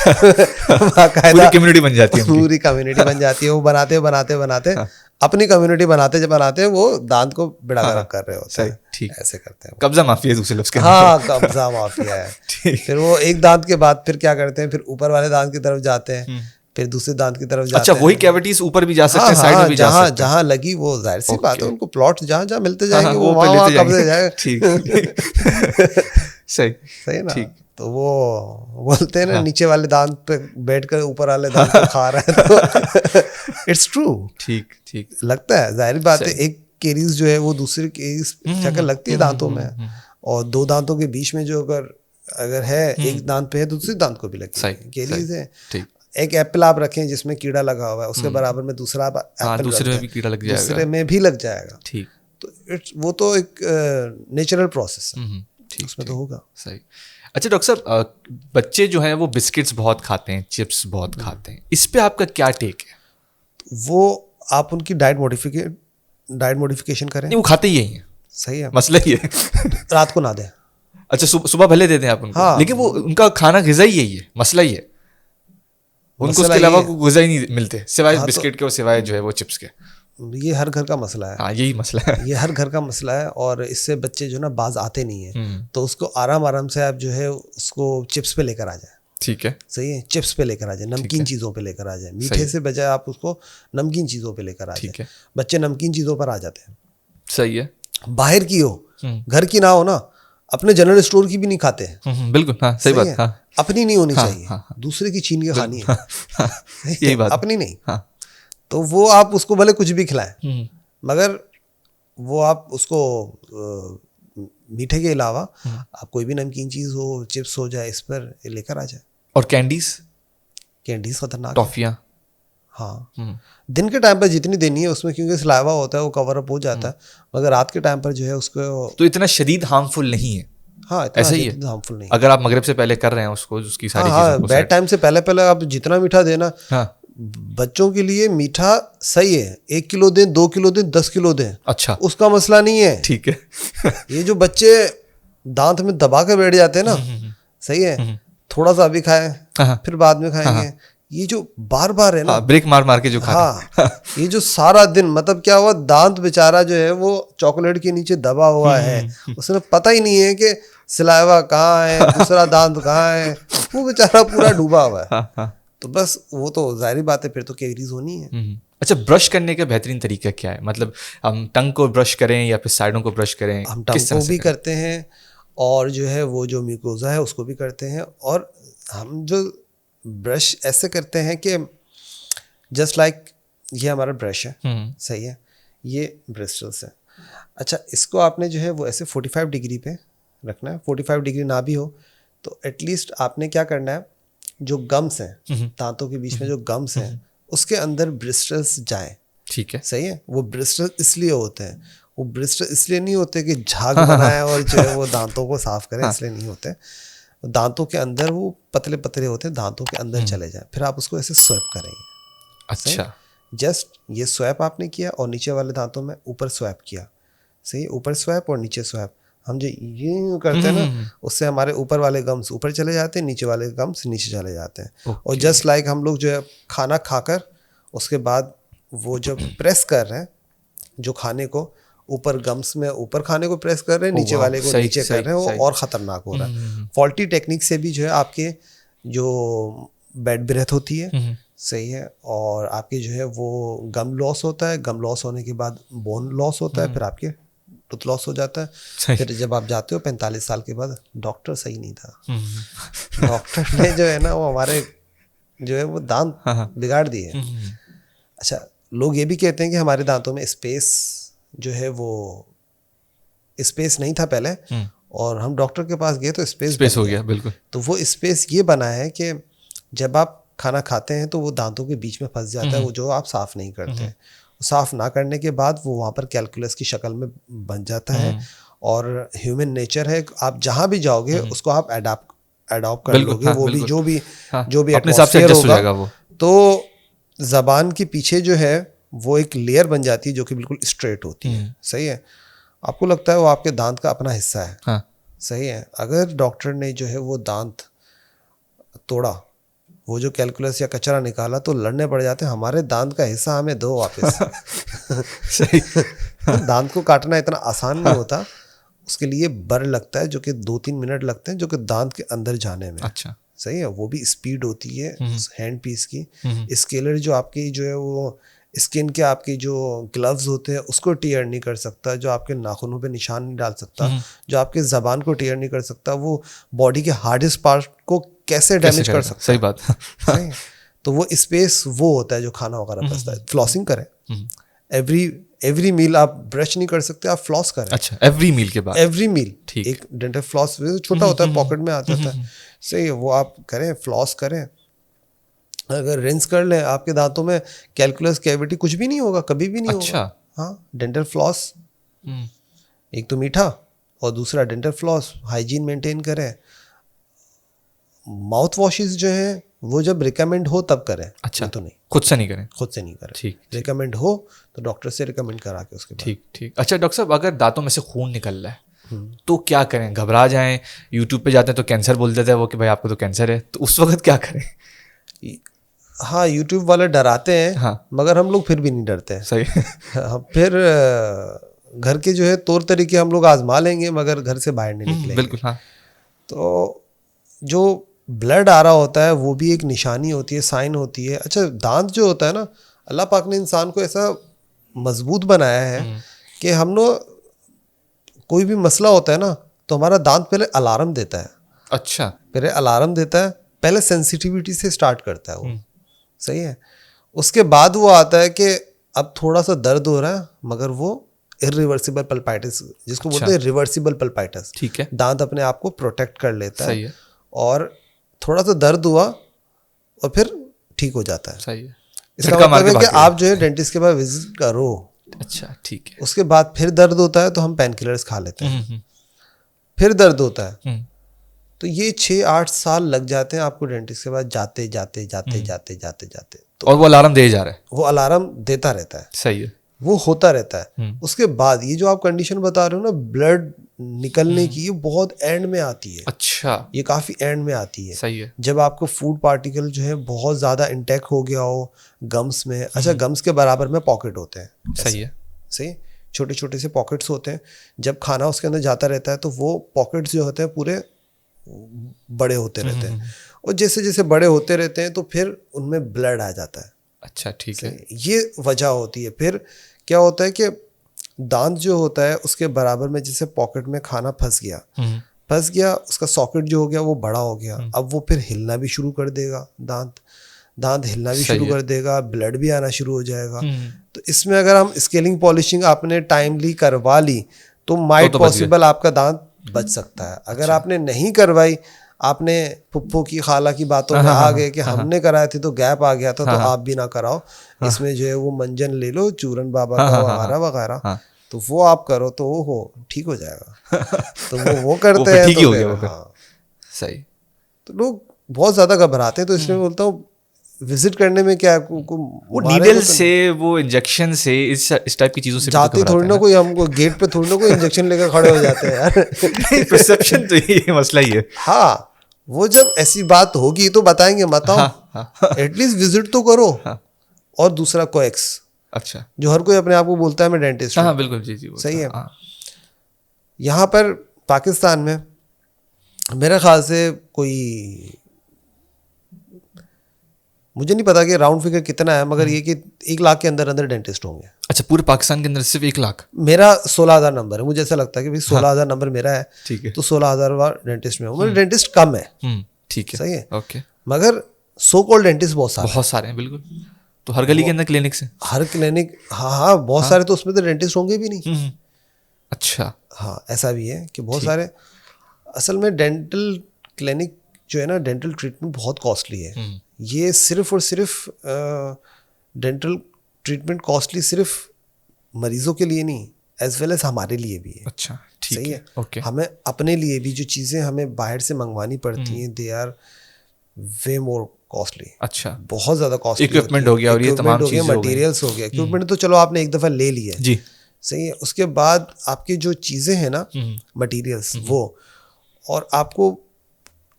पूरी कम्युनिटी बन जाती है, पूरी कम्युनिटी बन जाती है। वो बनाते बनाते बनाते अपनी कम्युनिटी बनाते वो दांत को बिड़ा गर्क कर रहे होते हैं। ठीक, ऐसे करते हैं, कब्जा माफिया दूसरे लफ्ज़ के। हाँ, कब्जा माफिया है। फिर वो एक दांत के बाद फिर क्या करते हैं, फिर ऊपर वाले दांत की तरफ जाते हैं, फिर दूसरे दांत की तरफ जाते अच्छा, हैं। वही कैविटीज ऊपर भी जा सकते हैं, साइड में भी जा सकते हैं, जहाँ लगी वो जाहिर सी बात है, उनको प्लॉट जहाँ जहाँ मिलते जाएंगे वो पे वहाँ लेते कब्जे जाएगा। ठीक, सही, सही ना। ठीक। तो वो बोलते हैं ना, नीचे वाले दांत पे बैठकर ऊपर वाले दांत को खा रहा है, तो इट्स ट्रू। ठीक, ठीक, लगता है, जाहिर बात है, एक केरीज जो है वो दूसरे केरीज शक्ल लगती है दांतों में, और 2 दांतों के बीच में जो अगर है, एक दांत पे है तो दूसरे दांत को भी लगती है, केरीज है। ठीक, एक एप्पल आप रखें जिसमें कीड़ा लगा हुआ है, उसके बराबर में दूसरा एप्पल दूसरे में भी कीड़ा लग जाएगा, दूसरे में भी लग जाएगा। ठीक, तो वो तो एक नेचुरल प्रोसेस है, ठीक, उसमें तो होगा। सही। अच्छा डॉक्टर साहब, बच्चे जो हैं वो बिस्किट्स बहुत खाते हैं, चिप्स बहुत खाते हैं, इस पे आपका क्या टेक है? वो आप उनकी डाइट मॉडिफिकेशन करें। नहीं, वो खाते ही यही है, सही है, मसला ही है। रात को ना दें। अच्छा, सुबह भले देते हैं आप उनको, हाँ, लेकिन वो उनका खाना ग़िज़ा ही यही है, मसला ही है, उनको उसके अलावा ग़िज़ा ही नहीं मिलते सिवाय बिस्किट के और सिवाय जो है वो चिप्स के। ये हर घर का मसला है। हाँ, यही मसला है, ये हर घर का मसला है, और इससे बच्चे जो ना बाज आते नहीं है, तो उसको आराम से आप जो है उसको चिप्स पे लेकर आ जाए। ठीक है, सही है, चिप्स पे लेकर आ जाए, नमकीन चीज़ों पे लेकर आ जाए, मीठे से बजाय आप उसको नमकीन चीज़ों पे लेकर आ जाए। बच्चे नमकीन चीज़ों पर आ जाते हैं। सही है, बाहर की हो, घर की ना हो ना, अपने जनरल स्टोर की भी नहीं खाते हैं। बिल्कुल, हाँ, सही बात, हाँ, अपनी नहीं होनी चाहिए, दूसरे की छीन के खानी है, यही बात, अपनी नहीं। तो वो आप उसको भले कुछ भी खिलाएं, मगर वो आप उसको मीठे के अलावा आप कोई भी नमकीन चीज़ हो, चिप्स हो जाए, इस पर लेकर आ जाए। और कैंडीज खतरनाक, टॉफियाँ, हाँ, दिन के टाइम पर जितनी देनी है उसमें, क्योंकि सलाइवा होता है वो कवर अप हो जाता है, मगर रात के टाइम पर जो है उसको तो इतना शदीद हार्मफुल नहीं है। हाँ, ऐसा ही है, हार्मफुल नहीं। अगर आप मगरिब से पहले कर रहे हैं उसको, उसकी सारी चीज़ों को, बेड टाइम से पहले आप जितना मीठा देना, बच्चों के लिए मीठा सही है, 1 किलो दें, 2 किलो दें, 10 किलो दें, अच्छा, उसका मसला नहीं है। ठीक है। ये जो बच्चे दांत में दबा कर बैठ जाते हैं ना, सही है, थोड़ा सा अभी खाएं, फिर बाद में खाएंगे, ये जो बार है ना, ब्रेक मार के जो खा ये जो सारा दिन, मतलब क्या हुआ, दांत बेचारा जो है वो चॉकलेट के नीचे दबा हुआ है, उसमें पता ही नहीं है कि सलाइवा कहाँ है, दूसरा दांत कहाँ है, वो बेचारा पूरा डूबा हुआ है। तो बस वो तो जाहिर बात है, फिर तो कैरीज होनी है। अच्छा, ब्रश करने का बेहतरीन तरीका क्या है? मतलब हम टंग को ब्रश करें या फिर साइडों को ब्रश करें? हम किस टंग तरह को से भी करें? करते हैं और जो है वो जो म्यूकोजा है उसको भी करते हैं। और हम जो ब्रश ऐसे करते हैं कि जस्ट लाइक ये हमारा ब्रश है, सही है, ये ब्रिस्टल्स है। अच्छा, इसको आपने जो है वो ऐसे 45 डिग्री पे रखना है। 45 डिग्री ना भी हो तो एटलीस्ट आपने क्या करना है, जो गम्स हैं दांतों के बीच में जो गम्स हैं उसके अंदर ब्रिस्टल्स जाएं। ठीक है। सही है। वो ब्रिस्टल इसलिए होते हैं, वो ब्रिस्टल इसलिए नहीं होते कि झाग बनाए और जो है वो दांतों को साफ करें, इसलिए नहीं होते। दांतों के अंदर वो पतले पतले होते हैं, दांतों के अंदर चले जाए, फिर आप उसको ऐसे स्वैप करेंगे। अच्छा, जस्ट ये स्वैप आपने किया और नीचे वाले दांतों में ऊपर स्वैप किया। सही, ऊपर स्वैप और नीचे स्वैप। हम जो ये करते हैं ना, उससे हमारे ऊपर वाले गम्स ऊपर चले जाते हैं, नीचे वाले गम्स नीचे चले जाते हैं। और जस्ट लाइक हम लोग जो है खाना खाकर उसके बाद वो जब प्रेस कर रहे हैं जो खाने को, ऊपर गम्स में ऊपर खाने को प्रेस कर रहे हैं, नीचे वाले को नीचे कर रहे हैं, वो और ख़तरनाक हो रहा है। फॉल्टी टेक्निक से भी जो है आपके जो बैड ब्रेथ होती है, सही है, और आपके जो है वो गम लॉस होता है। गम लॉस होने के बाद बोन लॉस होता है, फिर आपके टूथ लॉस हो जाता है। फिर जब आप जाते हो 45 साल के बाद, डॉक्टर सही नहीं था, डॉक्टर ने जो है ना वो हमारे जो है वो दांत बिगाड़ दिए। अच्छा, लोग ये भी कहते हैं कि हमारे दांतों में स्पेस जो है वो स्पेस नहीं था पहले, और हम डॉक्टर के पास गए तो स्पेस हो गया। बिल्कुल। तो वो स्पेस ये बना है कि जब आप खाना खाते हैं तो वो दांतों के बीच में फंस जाता है, वो जो आप साफ नहीं करते हैं। साफ ना करने के बाद वो वहाँ पर कैलकुलस की शक्ल में बन जाता है। और ह्यूमन नेचर है, आप जहाँ भी जाओगे उसको आप अडॉप्ट कर लोगे। वो भी जो भी एटमॉस्फेयर होगा वो। तो ज़बान के पीछे जो है वो एक लेयर बन जाती है जो कि बिल्कुल स्ट्रेट होती है। सही है। आपको लगता है वो आपके दांत का अपना हिस्सा है। हाँ। सही है। अगर डॉक्टर ने जो है वो दांत तोड़ा, वो जो कैलकुलस या कचरा निकाला, तो लड़ने पड़ जाते हैं, हमारे दांत का हिस्सा हमें दो वापस। सही। दांत को काटना इतना आसान नहीं होता, उसके लिए बर लगता है जो कि 2-3 मिनट लगते हैं, जो कि दांत के अंदर जाने में। अच्छा। सही है। वो भी स्पीड होती है हैंड पीस की। स्केलर जो आपकी जो है वो स्किन के आपके जो ग्लव्स होते हैं उसको टीयर नहीं कर सकता, जो आपके नाखूनों पे निशान नहीं डाल सकता, जो आपके ज़बान को टीयर नहीं कर सकता, वो बॉडी के हार्डेस्ट पार्ट को कैसे डैमेज कर सकता है। सही बात। सही। तो वो स्पेस वो होता है जो खाना वगैरह फंसता है। फ्लॉसिंग करें। एवरी मील आप ब्रश नहीं कर सकते, आप फ्लॉस करें। अच्छा, एवरी मील के बाद? Every meal. एक डेंटल फ्लॉस छोटा होता है, पॉकेट में आ जाता है। सही है। वो आप करें, फ्लॉस करें। अगर रिंस कर लें, आपके दांतों में कैलकुलस कैविटी कुछ भी नहीं होगा, कभी भी नहीं होगा। हाँ, डेंटल फ्लॉस, एक तो मीठा और दूसरा डेंटल फ्लॉस, हाइजीन मेंटेन करें। माउथ वॉशेस जो हैं वो जब रिकमेंड हो तब करें। अच्छा, तो नहीं, खुद से नहीं करें। खुद से नहीं करें। ठीक। रिकमेंड हो तो डॉक्टर से रिकमेंड करा के उसके बाद। ठीक। अच्छा डॉक्टर साहब, अगर दांतों में से खून निकल रहा है तो क्या करें? घबरा जाएं? यूट्यूब पे जाते हैं तो कैंसर बोल देते हैं वो कि भाई आपको तो कैंसर है, तो उस वक्त क्या करें? हाँ, यूट्यूब वाले डराते हैं। हाँ। मगर हम लोग फिर भी नहीं डरते हैं। सही। फिर घर के जो है तौर तरीके हम लोग आजमा लेंगे, मगर घर से बाहर नहीं निकलेंगे। बिल्कुल। हाँ। तो जो ब्लड आ रहा होता है वो भी एक निशानी होती है, साइन होती है। अच्छा, दांत जो होता है ना, अल्लाह पाक ने इंसान को ऐसा मजबूत बनाया है कि हम लोग कोई भी मसला होता है ना तो हमारा दांत पहले अलार्म देता है। अच्छा। पहले अलार्म देता है, पहले सेंसिटिविटी से स्टार्ट करता है वो। सही है। उसके बाद वो आता है कि अब थोड़ा सा दर्द हो रहा है, मगर वो इरिवर्सिबल पल्पाइटिस, जिसको बोलते हैं रिवर्सिबल पल्पाइटिस। ठीक है। दांत अपने आप को प्रोटेक्ट कर लेता सही है। और थोड़ा सा दर्द हुआ और फिर ठीक हो जाता है। सही है। इसका मतलब है कि आप जो है डेंटिस्ट के पास विजिट करो। अच्छा, ठीक है। उसके बाद फिर दर्द होता है तो हम पेन किलर्स खा लेते हैं। फिर दर्द होता है तो ये 6-8 साल लग जाते हैं आपको डेंटिस्ट के पास जाते जाते। तो और वो अलार्म दे जा रहा है? वो अलार्म देता रहता है। सही है। वो होता रहता है। उसके बाद ये जो आप कंडीशन बता रहे हो ना, ब्लड निकलने की, ये बहुत एंड में आती है। अच्छा। ये काफ़ी एंड में आती है। सही है। जब आपको फूड पार्टिकल जो है बहुत ज़्यादा इंटेक हो गया हो गम्स में। अच्छा, गम्स के बराबर में पॉकेट होते हैं। सही है। सही, छोटे छोटे से पॉकेट्स होते हैं। जब खाना उसके अंदर जाता रहता है तो वो पॉकेट्स जो होते हैं पूरे बड़े होते रहते हैं, और जैसे जैसे बड़े होते रहते हैं तो फिर उनमें ब्लड आ जाता है। अच्छा ठीक है। ये वजह होती है। फिर क्या होता है कि दांत जो होता है उसके बराबर में जैसे पॉकेट में खाना फंस गया, उसका सॉकेट जो हो गया वो बड़ा हो गया, अब वो फिर हिलना भी शुरू कर देगा, दांत हिलना भी शुरू कर देगा, ब्लड भी आना शुरू हो जाएगा। तो इसमें अगर हम स्केलिंग पॉलिशिंग आपने टाइमली करवा ली तो माइट पॉसिबल आपका दांत बच सकता है। अगर आपने नहीं करवाई, आपने फुप्पो की खाला की बातों में आ गए कि हमने कराए थे तो गैप आ गया था, तो आप भी ना कराओ, इसमें जो है वो मंजन ले लो, चूरन बाबा का वगैरह वगैरह, तो वो आप करो तो वो ठीक हो जाएगा। तो वो करते हैं, ठीक ही हो गया। हाँ सही। तो लोग बहुत ज्यादा घबराते हैं, तो इसलिए बोलता हूँ विजिट करने में क्या वो नीडल से, वो इंजेक्शन से, इस टाइप की चीजों से जाते थोड़ी ना कोई, हमको गेट पे थोड़ी ना कोई इंजेक्शन लेकर खड़े हो जाते हैं यार। परसेप्शन तो ये मसला ही है। हाँ, वो जब ऐसी बात होगी तो बताएंगे, मत आओ, एटलीस्ट विजिट तो करो। और दूसरा कोएक्स, अच्छा, जो हर कोई अपने आप को बोलता है मैं डेंटिस्ट हूं। हाँ बिल्कुल, जी जी सही है। यहाँ पर पाकिस्तान में मेरे ख्याल से कोई, मुझे नहीं पता कि राउंड फिगर कितना है, मगर ये कि 1 लाख के अंदर अंदर डेंटिस्ट होंगे। अच्छा, पूरे पाकिस्तान के अंदर सिर्फ 1 लाख? मेरा 16,000 नंबर है, मुझे ऐसा लगता है कि भाई 16,000 नंबर मेरा है, ठीक है, तो 16,000 डेंटिस्ट में हूँ। मतलब डेंटिस्ट कम है, ठीक है, सही है, ओके, मगर सो कॉल्ड डेंटिस्ट बहुत सारे हैं। बिल्कुल, तो हर गली के अंदर क्लिनिक से, हर क्लिनिक, हाँ बहुत सारे, तो उसमें तो डेंटिस्ट होंगे भी नहीं। अच्छा, हाँ ऐसा भी है कि बहुत सारे, असल में डेंटल क्लिनिक जो है ना, डेंटल ट्रीटमेंट बहुत कॉस्टली है। ये सिर्फ और सिर्फ डेंटल ट्रीटमेंट कॉस्टली सिर्फ मरीजों के लिए नहीं, एज वेल एज हमारे लिए भी है। अच्छा, ठीक सही है, ओके। हमें अपने लिए भी जो चीज़ें हमें बाहर से मंगवानी पड़ती हैं, they are way more costly. अच्छा, बहुत ज़्यादा कॉस्टली। इक्विपमेंट हो गया और ये तमाम चीज़ें, मटेरियल्स हो गया। इक्विपमेंट तो चलो आपने एक दफ़ा ले लिया जी, सही है, उसके बाद आपकी जो चीज़ें हैं ना, मटेरियल्स, वो, और आपको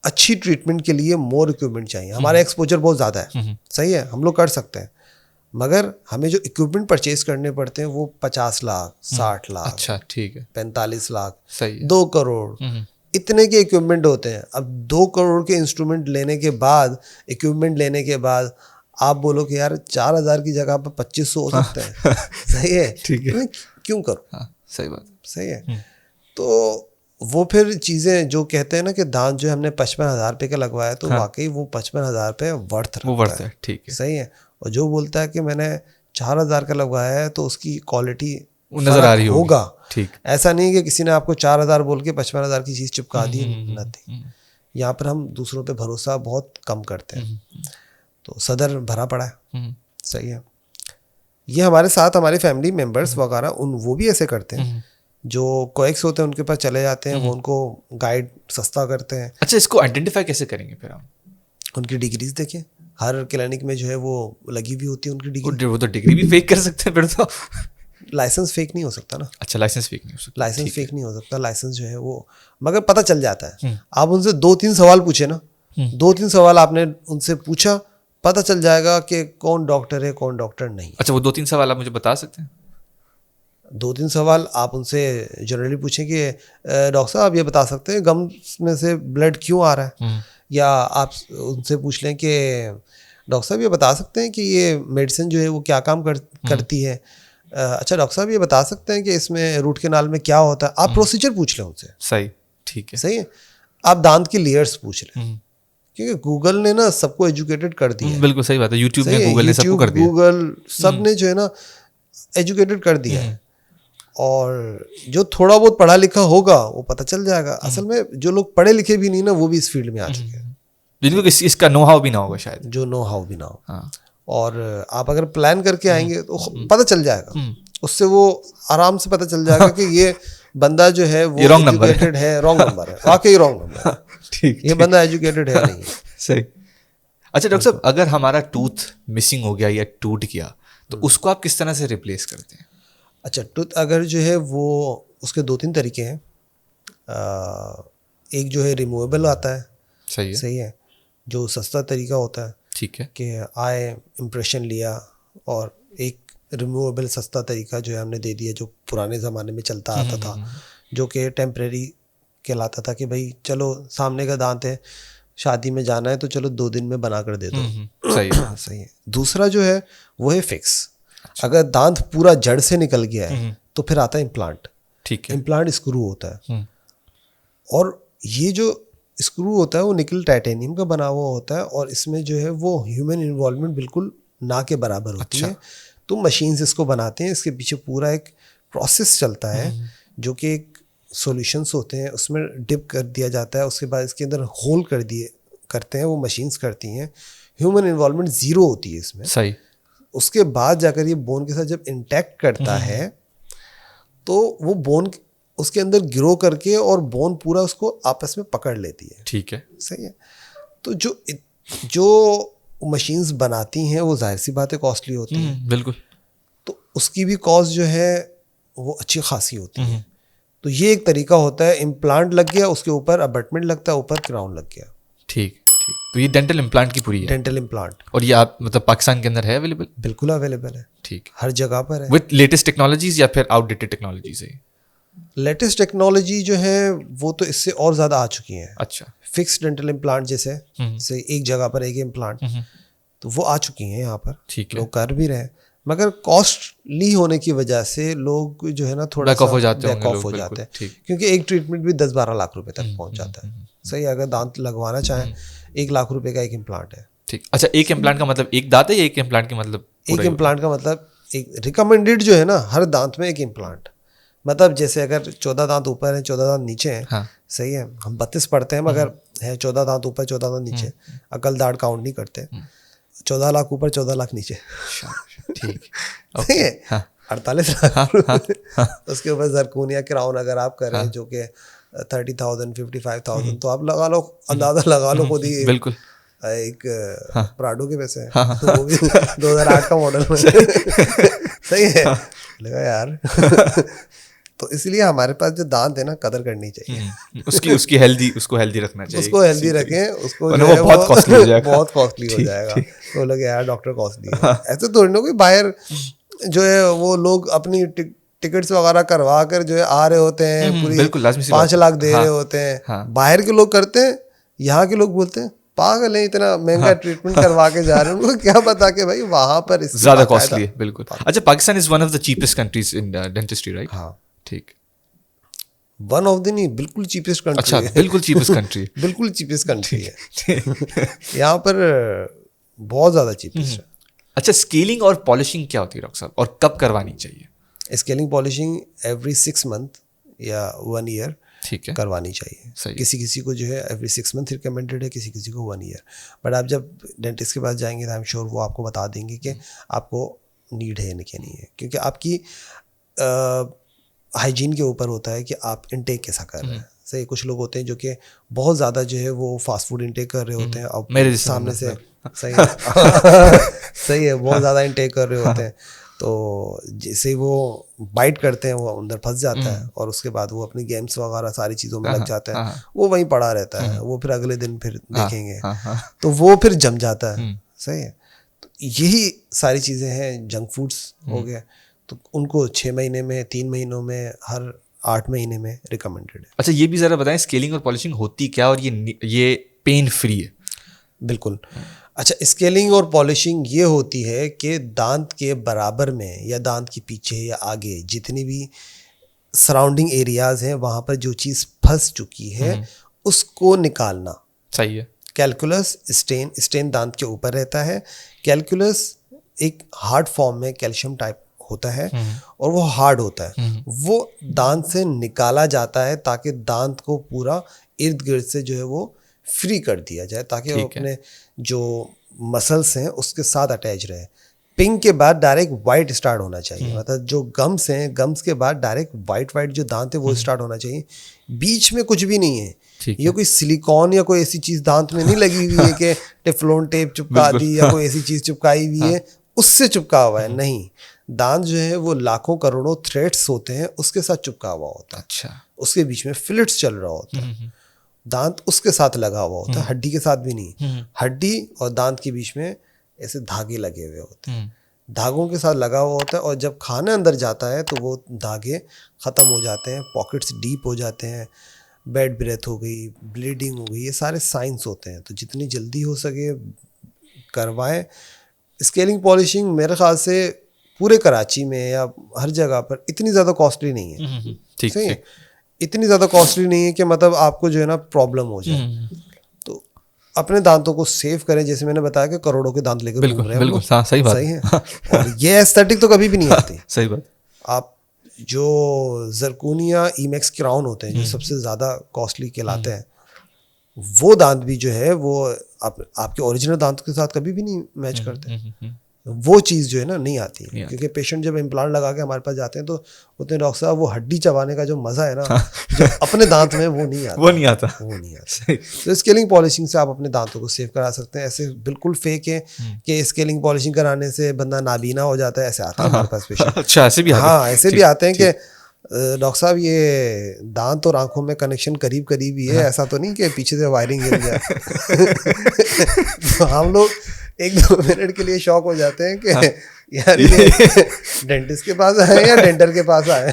अच्छी ट्रीटमेंट के लिए मोर इक्विपमेंट चाहिए। हमारा एक्सपोजर बहुत ज़्यादा है, सही है, हम लोग कर सकते हैं, मगर हमें जो इक्विपमेंट परचेज करने पड़ते हैं वो 50 लाख, 60 लाख, अच्छा ठीक है, 45 लाख, सही है, 2 करोड़, इतने के इक्विपमेंट होते हैं। अब 2 करोड़ के इंस्ट्रूमेंट लेने के बाद, इक्विपमेंट लेने के बाद, आप बोलो कि यार 4,000 की जगह पर 2,500 हो सकते हैं। सही है, ठीक है, क्यों करो? सही बात, सही है। तो वो फिर चीज़ें जो कहते हैं ना कि दांत जो हमने 55,000 रुपये का लगवाया, तो वाकई वो 55,000 रुपये वर्थ है, ठीक है, सही है। और जो बोलता है कि मैंने 4,000 का लगवाया है, तो उसकी क्वालिटी नजर आ रही होगा। ठीक, ऐसा ऐसा नहीं कि किसी ने आपको 4,000 बोल के 55,000 की चीज़ चिपका दी, नहीं। यहाँ पर हम दूसरों पे भरोसा बहुत कम करते हैं, तो सदर भरा पड़ा है, सही है। ये हमारे साथ हमारे फैमिली मेम्बर्स वगैरह वो भी ऐसे करते हैं, जो कोएक्स होते हैं उनके पास चले जाते हैं, वो उनको गाइड सस्ता करते हैं। अच्छा, इसको आइडेंटिफाई कैसे करेंगे फिर हम? उनकी डिग्रीज देखें, हर क्लिनिक में जो है वो लगी हुई होती है उनकी डिग्री। वो तो डिग्री भी फेक कर सकते हैं फिर तो। लाइसेंस फेक नहीं हो सकता ना। अच्छा, लाइसेंस फेक नहीं हो सकता, लाइसेंस फेक नहीं हो सकता, लाइसेंस जो है वो, मगर पता चल जाता है। आप उनसे 2-3 सवाल पूछे ना, 2-3 सवाल आपने उनसे पूछा, पता चल जाएगा कि कौन डॉक्टर है, कौन डॉक्टर नहीं। अच्छा, वो 2-3 सवाल आप मुझे बता सकते हैं? 2-3 सवाल आप उनसे जनरली पूछें कि डॉक्टर साहब ये बता सकते हैं गम में से ब्लड क्यों आ रहा है, या आप उनसे पूछ लें कि डॉक्टर साहब ये बता सकते हैं कि ये मेडिसिन जो है वो क्या काम करती है। अच्छा डॉक्टर साहब ये बता सकते हैं कि इसमें रूट कैनाल में क्या होता है। आप प्रोसीजर पूछ लें उनसे, सही, ठीक है, सही है। आप दांत की लेयर्स पूछ लें, क्योंकि गूगल ने ना सबको एजुकेटेड कर दिया है। बिल्कुल सही बात है, यूट्यूब ने, गूगल ने सबको कर दिया, गूगल सब ने जो है ना एजुकेटेड कर दिया है। और जो थोड़ा बहुत पढ़ा लिखा होगा वो पता चल जाएगा। असल में जो लोग पढ़े लिखे भी नहीं ना, वो भी इस फील्ड में आ चुके हैं, जिनको इसका नो हाउ भी ना होगा शायद, जो नो हाउ भी ना हो। हाँ। और आप अगर प्लान करके आएंगे तो पता चल जाएगा, उससे वो आराम से पता चल जाएगा कि ये बंदा जो है वो एजुकेटेड है, रॉन्ग नंबर है, वाकई रॉन्ग नंबर है, ठीक, ये बंदा एजुकेटेड है नहीं। सही। अच्छा डॉक्टर साहब, अगर हमारा टूथ मिसिंग हो गया या टूट गया, तो उसको आप किस तरह से रिप्लेस करते हैं? अच्छा, टूथ अगर जो है वो, उसके 2-3 तरीके हैं। एक जो है रिमूवेबल आता है, सही है, जो सस्ता तरीका होता है, ठीक है, कि आए इम्प्रेशन लिया, और एक रिमूवेबल सस्ता तरीका जो है हमने दे दिया, जो पुराने ज़माने में चलता आता था, जो कि टेम्परेरी कहलाता था कि भाई चलो सामने का दांत है, शादी में जाना है तो चलो 2 दिन में बना कर दे दो। सही है। सही है। दूसरा जो है वो है फिक्स। अगर दांत पूरा जड़ से निकल गया है तो फिर आता है इम्प्लांट। ठीक है। इम्प्लांट स्क्रू होता है, और ये जो स्क्रू होता है वो निकल टाइटेनियम का बना हुआ होता है, और इसमें जो है वो ह्यूमन इन्वॉल्वमेंट बिल्कुल ना के बराबर होती है। तो मशीन इसको बनाते हैं, इसके पीछे पूरा एक प्रोसेस चलता है जो कि एक सॉल्यूशंस होते हैं, उसमें डिप कर दिया जाता है, उसके बाद इसके अंदर होल करते हैं, वो मशीन्स करती हैं। ह्यूमन इन्वॉल्वमेंट ज़ीरो होती है इसमें। सही। उसके बाद जाकर ये बोन के साथ जब इंटैक्ट करता है तो वो बोन उसके अंदर ग्रो करके और बोन पूरा उसको आपस में पकड़ लेती है। ठीक है। सही है। तो जो मशीन्स बनाती हैं वो जाहिर सी बात है कॉस्टली होती हैं। बिल्कुल। तो उसकी भी कॉस्ट जो है वो अच्छी खासी होती है। तो ये एक तरीका होता है, इम्प्लांट लग गया, उसके ऊपर अबटमेंट लगता है, ऊपर क्राउन लग गया। ठीक। तो ये डेंटल इम्प्लांट की पूरी है। Dental implant. और ये आप मतलब पाकिस्तान के अंदर है अवेलेबल? बिल्कुल अवेलेबल है। ठीक। हर जगह पर है। विद लेटेस्ट टेक्नोलॉजीज या फिर आउटडेटेड टेक्नोलॉजीज है? लेटेस्ट टेक्नोलॉजी जो है वो तो इससे और ज़्यादा आ चुकी हैं। अच्छा। फिक्स डेंटल इम्प्लांट जैसे से एक जगह पर एक इम्प्लांट, तो वो आ चुकी हैं यहाँ पर। ठीक है। लोग कर भी रहे हैं, मगर कॉस्टली होने की वजह से लोग जो है ना थोड़ा बैक ऑफ हो जाते हैं, क्योंकि एक ट्रीटमेंट भी 10-12 लाख रुपए तक पहुंच जाता है। सही। अगर दांत लगवाना चाहें 1 लाख रुपए का एक इम्प्लांट है। ठीक। अच्छा, एक इम्प्लांट का मतलब एक दांत है या एक इम्प्लांट के मतलब? एक इम्प्लांट का मतलब एक रिकमेंडेड जो है ना, हर दांत में एक इम्प्लांट। मतलब जैसे अगर 14 दांत ऊपर है 14 दांत नीचे हैं। हाँ। सही है। हम 32 पढ़ते हैं मगर है 14 दांत ऊपर 14 दांत नीचे। अकल दाढ़ काउंट नहीं करते। 14 लाख ऊपर 14 लाख नीचे। ठीक। सही है। 48 लाख। उसके ऊपर जरकून या क्राउन अगर आप कर रहे हैं जो कि 30,000 55,000, तो आप लगा लो, अंदाजा लगा लो खुद ही। बिल्कुल। एक प्राडो के पैसे हैं, तो वो भी 2008 का मॉडल में। सही है। लगा यार। तो इसलिए हमारे पास जो दांत है ना, कदर करनी चाहिए उसको हेल्दी रखना चाहिए। उसको हेल्दी रखें, उसको जो है बहुत कॉस्टली हो जाएगा। बहुत कॉस्टली हो जाएगा। तो लगे यार डॉक्टर कॉस्टली है। ऐसे थोड़ी ना कोई बाहर जो है वो लोग अपनी टिकट्स वगैरह करवा कर जो है आ रहे होते हैं, पूरी 5 लाख दे रहे होते हैं। बाहर के लोग करते हैं, यहाँ के लोग बोलते हैं पागल है, इतना महंगा ट्रीटमेंट करवा के जा रहे हैं। उनको क्या पता कि भाई वहां पर ज्यादा कॉस्टली है। बिल्कुल। अच्छा, Pakistan is one of the cheapest countries in dentistry, right? हाँ। ठीक। वन ऑफ द नहीं, बिल्कुल चीपेस्ट कंट्री। अच्छा, बिल्कुल चीपेस्ट कंट्री। बिल्कुल चीपेस्ट कंट्री है। यहाँ पर बहुत ज्यादा चीपेस्ट है। अच्छा, स्केलिंग और पॉलिशिंग क्या होती है डॉक्टर साहब, और कब करवानी चाहिए? स्केलिंग पॉलिशिंग एवरी 6 मंथ या 1 ईयर ठीक है करवानी चाहिए। किसी को जो है एवरी 6 मंथ रिकमेंडेड है, किसी को 1 ईयर। बट आप जब डेंटिस्ट के पास जाएंगे तो आई एम श्योर वो आपको बता देंगे कि आपको नीड है कि नहीं है, क्योंकि आपकी हाइजीन के ऊपर होता है कि आप इनटेक कैसा कर रहे हैं। सही। कुछ लोग होते हैं जो कि बहुत ज़्यादा जो है वो फास्ट फूड इनटेक कर रहे होते हैं, अब मेरे सामने से। सही है। सही है। बहुत ज़्यादा इनटेक कर रहे होते हैं, तो जैसे ही वो बाइट करते हैं वो अंदर फंस जाता है, और उसके बाद वो अपनी गेम्स वगैरह सारी चीज़ों में लग जाता है। वो वहीं पड़ा रहता है, वो फिर अगले दिन फिर देखेंगे, तो वो फिर जम जाता है। सही है। तो यही सारी चीज़ें हैं। जंक फूड्स हो गए, तो उनको 6 महीने में, 3 महीनों में, हर 8 महीने में रिकमेंडेड है। अच्छा, ये भी ज़रा बताएं स्केलिंग और पॉलिशिंग होती क्या, और ये पेन फ्री है? बिल्कुल। अच्छा, स्केलिंग और पॉलिशिंग ये होती है कि दांत के बराबर में या दांत के पीछे या आगे जितनी भी सराउंडिंग एरियाज़ हैं वहाँ पर जो चीज़ फंस चुकी है उसको निकालना। सही है। कैलकुलस स्टेन दांत के ऊपर रहता है। कैलकुलस एक हार्ड फॉर्म में कैल्शियम टाइप होता है और वो हार्ड होता है। वो दांत से निकाला जाता है ताकि दांत को पूरा इर्द गिर्द से जो है वो फ्री कर दिया जाए, ताकि वो अपने जो मसल्स हैं उसके साथ अटैच रहे। पिंक के बाद डायरेक्ट वाइट स्टार्ट होना चाहिए, मतलब जो गम्स हैं, गम्स के बाद डायरेक्ट वाइट जो दांत है वो स्टार्ट होना चाहिए। बीच में कुछ भी नहीं है। ये कोई सिलिकॉन या कोई ऐसी चीज़ दांत में नहीं लगी हुई है कि टेफ्लॉन टेप चिपका दी या कोई ऐसी चीज़ चिपकाई हुई है उससे चिपका हुआ है। नहीं, दांत जो है वो लाखों करोड़ों थ्रेड्स होते हैं उसके साथ चिपका हुआ होता है। अच्छा। उसके बीच में फिलेट्स चल रहा होता है। दांत उसके साथ लगा हुआ होता है, हड्डी के साथ भी नहीं। हड्डी और दांत के बीच में ऐसे धागे लगे हुए होते हैं, धागों के साथ लगा हुआ होता है। और जब खाना अंदर जाता है तो वो धागे ख़त्म हो जाते हैं, पॉकेट्स डीप हो जाते हैं, बैड ब्रेथ हो गई, ब्लीडिंग हो गई, ये सारे साइंस होते हैं। तो जितनी जल्दी हो सके करवाएं। स्केलिंग पॉलिशिंग मेरे ख्याल से पूरे कराची में या हर जगह पर इतनी ज़्यादा कॉस्टली नहीं है। ठीक सही है, ठीक। इतनी ज़्यादा कॉस्टली नहीं है कि मतलब आपको जो है ना प्रॉब्लम हो जाए। तो अपने दांतों को सेव करें, जैसे मैंने बताया कि करोड़ों के दांत लेकर घूम रहे हैं हम बिल्कुल, लोग। हाँ, सही बात सही है। और ये एस्थेटिक तो कभी भी नहीं आती। सही बात। आप जो जरकूनिया ईमैक्स क्राउन होते हैं जो सबसे ज़्यादा कॉस्टली कहलाते हैं, वो दांत भी जो है वो आपके ओरिजिनल दांत के साथ कभी भी नहीं मैच करते। वो चीज़ जो है ना नहीं आती है, क्योंकि पेशेंट जब इम्प्लांट लगा के हमारे पास जाते हैं तो बोलते हैं डॉक्टर साहब वो हड्डी चबाने का जो मज़ा है ना जो अपने दांत में वो नहीं आता। वो नहीं आता। वो नहीं आता। तो स्केलिंग पॉलिशिंग से आप अपने दांतों को सेव करा सकते हैं। ऐसे बिल्कुल फेक है कि स्केलिंग पॉलिशिंग कराने से बंदा नाबीना हो जाता है, ऐसे आता है हमारे पास पेशेंट। अच्छा, ऐसे भी आते हैं? हाँ, ऐसे भी आते हैं कि डॉक्टर साहब ये दांत और आंखों में कनेक्शन करीब करीब ही है, ऐसा तो नहीं कि पीछे से वायरिंग गिर जाए। तो हम लोग 1-2 मिनट के लिए शॉक हो जाते हैं कि यार ये डेंटिस्ट के पास आए या डेंटल के पास आए।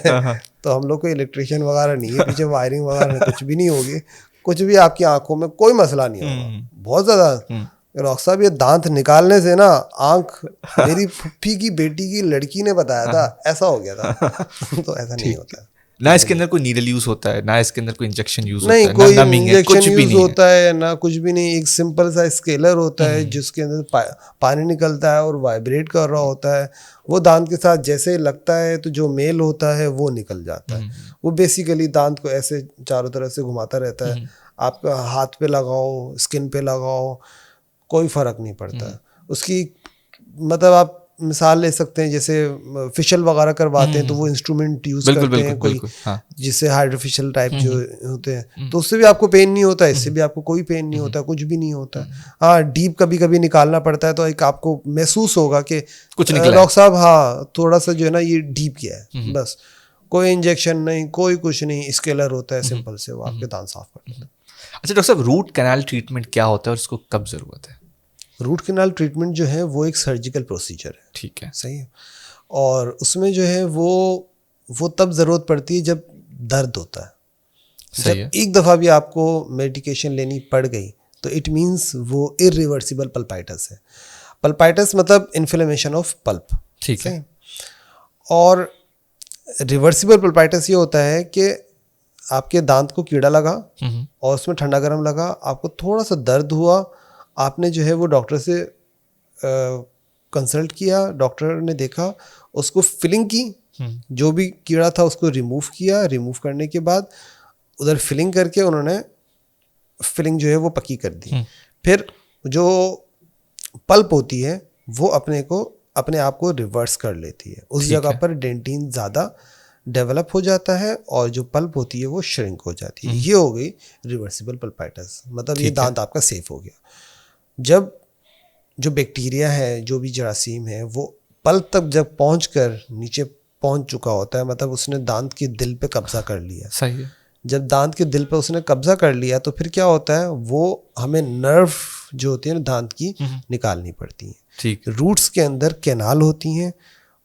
तो हम लोग कोई इलेक्ट्रिशियन वगैरह नहीं है, पीछे वायरिंग वगैरह कुछ भी नहीं होगी, कुछ भी आपकी आंखों में कोई मसला नहीं होगा। बहुत ज़्यादा डॉक्टर साहब ये दांत निकालने से ना आंख मेरी फुफ्फी की बेटी की लड़की ने बताया था ऐसा हो गया था। तो ऐसा नहीं होता। ना इसके अंदर कोई नीडल यूज होता है, ना इसके अंदर कोई इंजेक्शन यूज होता नहीं, है, कोई ना numbing है, कुछ इंजेक्शन भी यूज नहीं होता है ना कुछ भी नहीं। एक सिंपल सा स्केलर होता है जिसके अंदर पानी निकलता है और वाइब्रेट कर रहा होता है। वो दांत के साथ जैसे लगता है तो जो मेल होता है वो निकल जाता है। वो बेसिकली दांत को ऐसे चारों तरफ से घुमाता रहता है। आपका हाथ पे लगाओ, स्किन पे लगाओ, कोई फर्क नहीं पड़ता। उसकी मतलब आप मिसाल ले सकते हैं, जैसे फेशियल वगैरह करवाते हैं तो वो इंस्ट्रूमेंट यूज करते हैं कोई, जिससे हाइड्रोफेशियल टाइप जो होते हैं, तो उससे भी आपको पेन नहीं होता, इससे भी आपको कोई पेन नहीं होता, कुछ भी नहीं होता। हाँ, डीप कभी कभी निकालना पड़ता है तो एक आपको महसूस होगा कि कुछ निकला डॉक्टर साहब हाँ थोड़ा सा जो है ना ये डीप किया है, बस कोई इंजेक्शन नहीं, कोई कुछ नहीं, स्केलर होता है सिंपल से, वो आपके दांत साफ कर देता है। अच्छा डॉक्टर साहब, रूट कैनाल ट्रीटमेंट क्या होता है और इसको कब जरूरत है? रूट कैनाल ट्रीटमेंट जो है वो एक सर्जिकल प्रोसीजर है। ठीक है, सही है। और उसमें जो है वो तब ज़रूरत पड़ती है जब दर्द होता है। सही जब है। एक दफ़ा भी आपको मेडिकेशन लेनी पड़ गई तो इट मीन्स वो इरिवर्सिबल पल्पाइटस है। पल्पाइटस मतलब इन्फ्लेमेशन ऑफ पल्प। ठीक है। और रिवर्सिबल पल्पाइटस ये होता है कि आपके दांत को कीड़ा लगा और उसमें ठंडा गर्म लगा, आपको थोड़ा सा दर्द हुआ, आपने जो है वो डॉक्टर से कंसल्ट किया, डॉक्टर ने देखा, उसको फिलिंग की, जो भी कीड़ा था उसको रिमूव किया, रिमूव करने के बाद उधर फिलिंग करके उन्होंने फिलिंग जो है वो पक्की कर दी। फिर जो पल्प होती है वो अपने आप को रिवर्स कर लेती है, उस जगह पर डेंटिन ज़्यादा डेवलप हो जाता है और जो पल्प होती है वो श्रिंक हो जाती है। ये हो गई रिवर्सिबल पल्पाइटस, मतलब ये दांत आपका सेफ हो गया। जब जो बैक्टीरिया है, जो भी जरासीम है, वो पल्प तक जब पहुंचकर नीचे पहुंच चुका होता है, मतलब उसने दांत के दिल पे कब्जा कर लिया। सही है। जब दांत के दिल पे उसने कब्जा कर लिया तो फिर क्या होता है, वो हमें नर्व जो होती है ना दांत की निकालनी पड़ती है। ठीक। रूट्स के अंदर कैनाल होती हैं,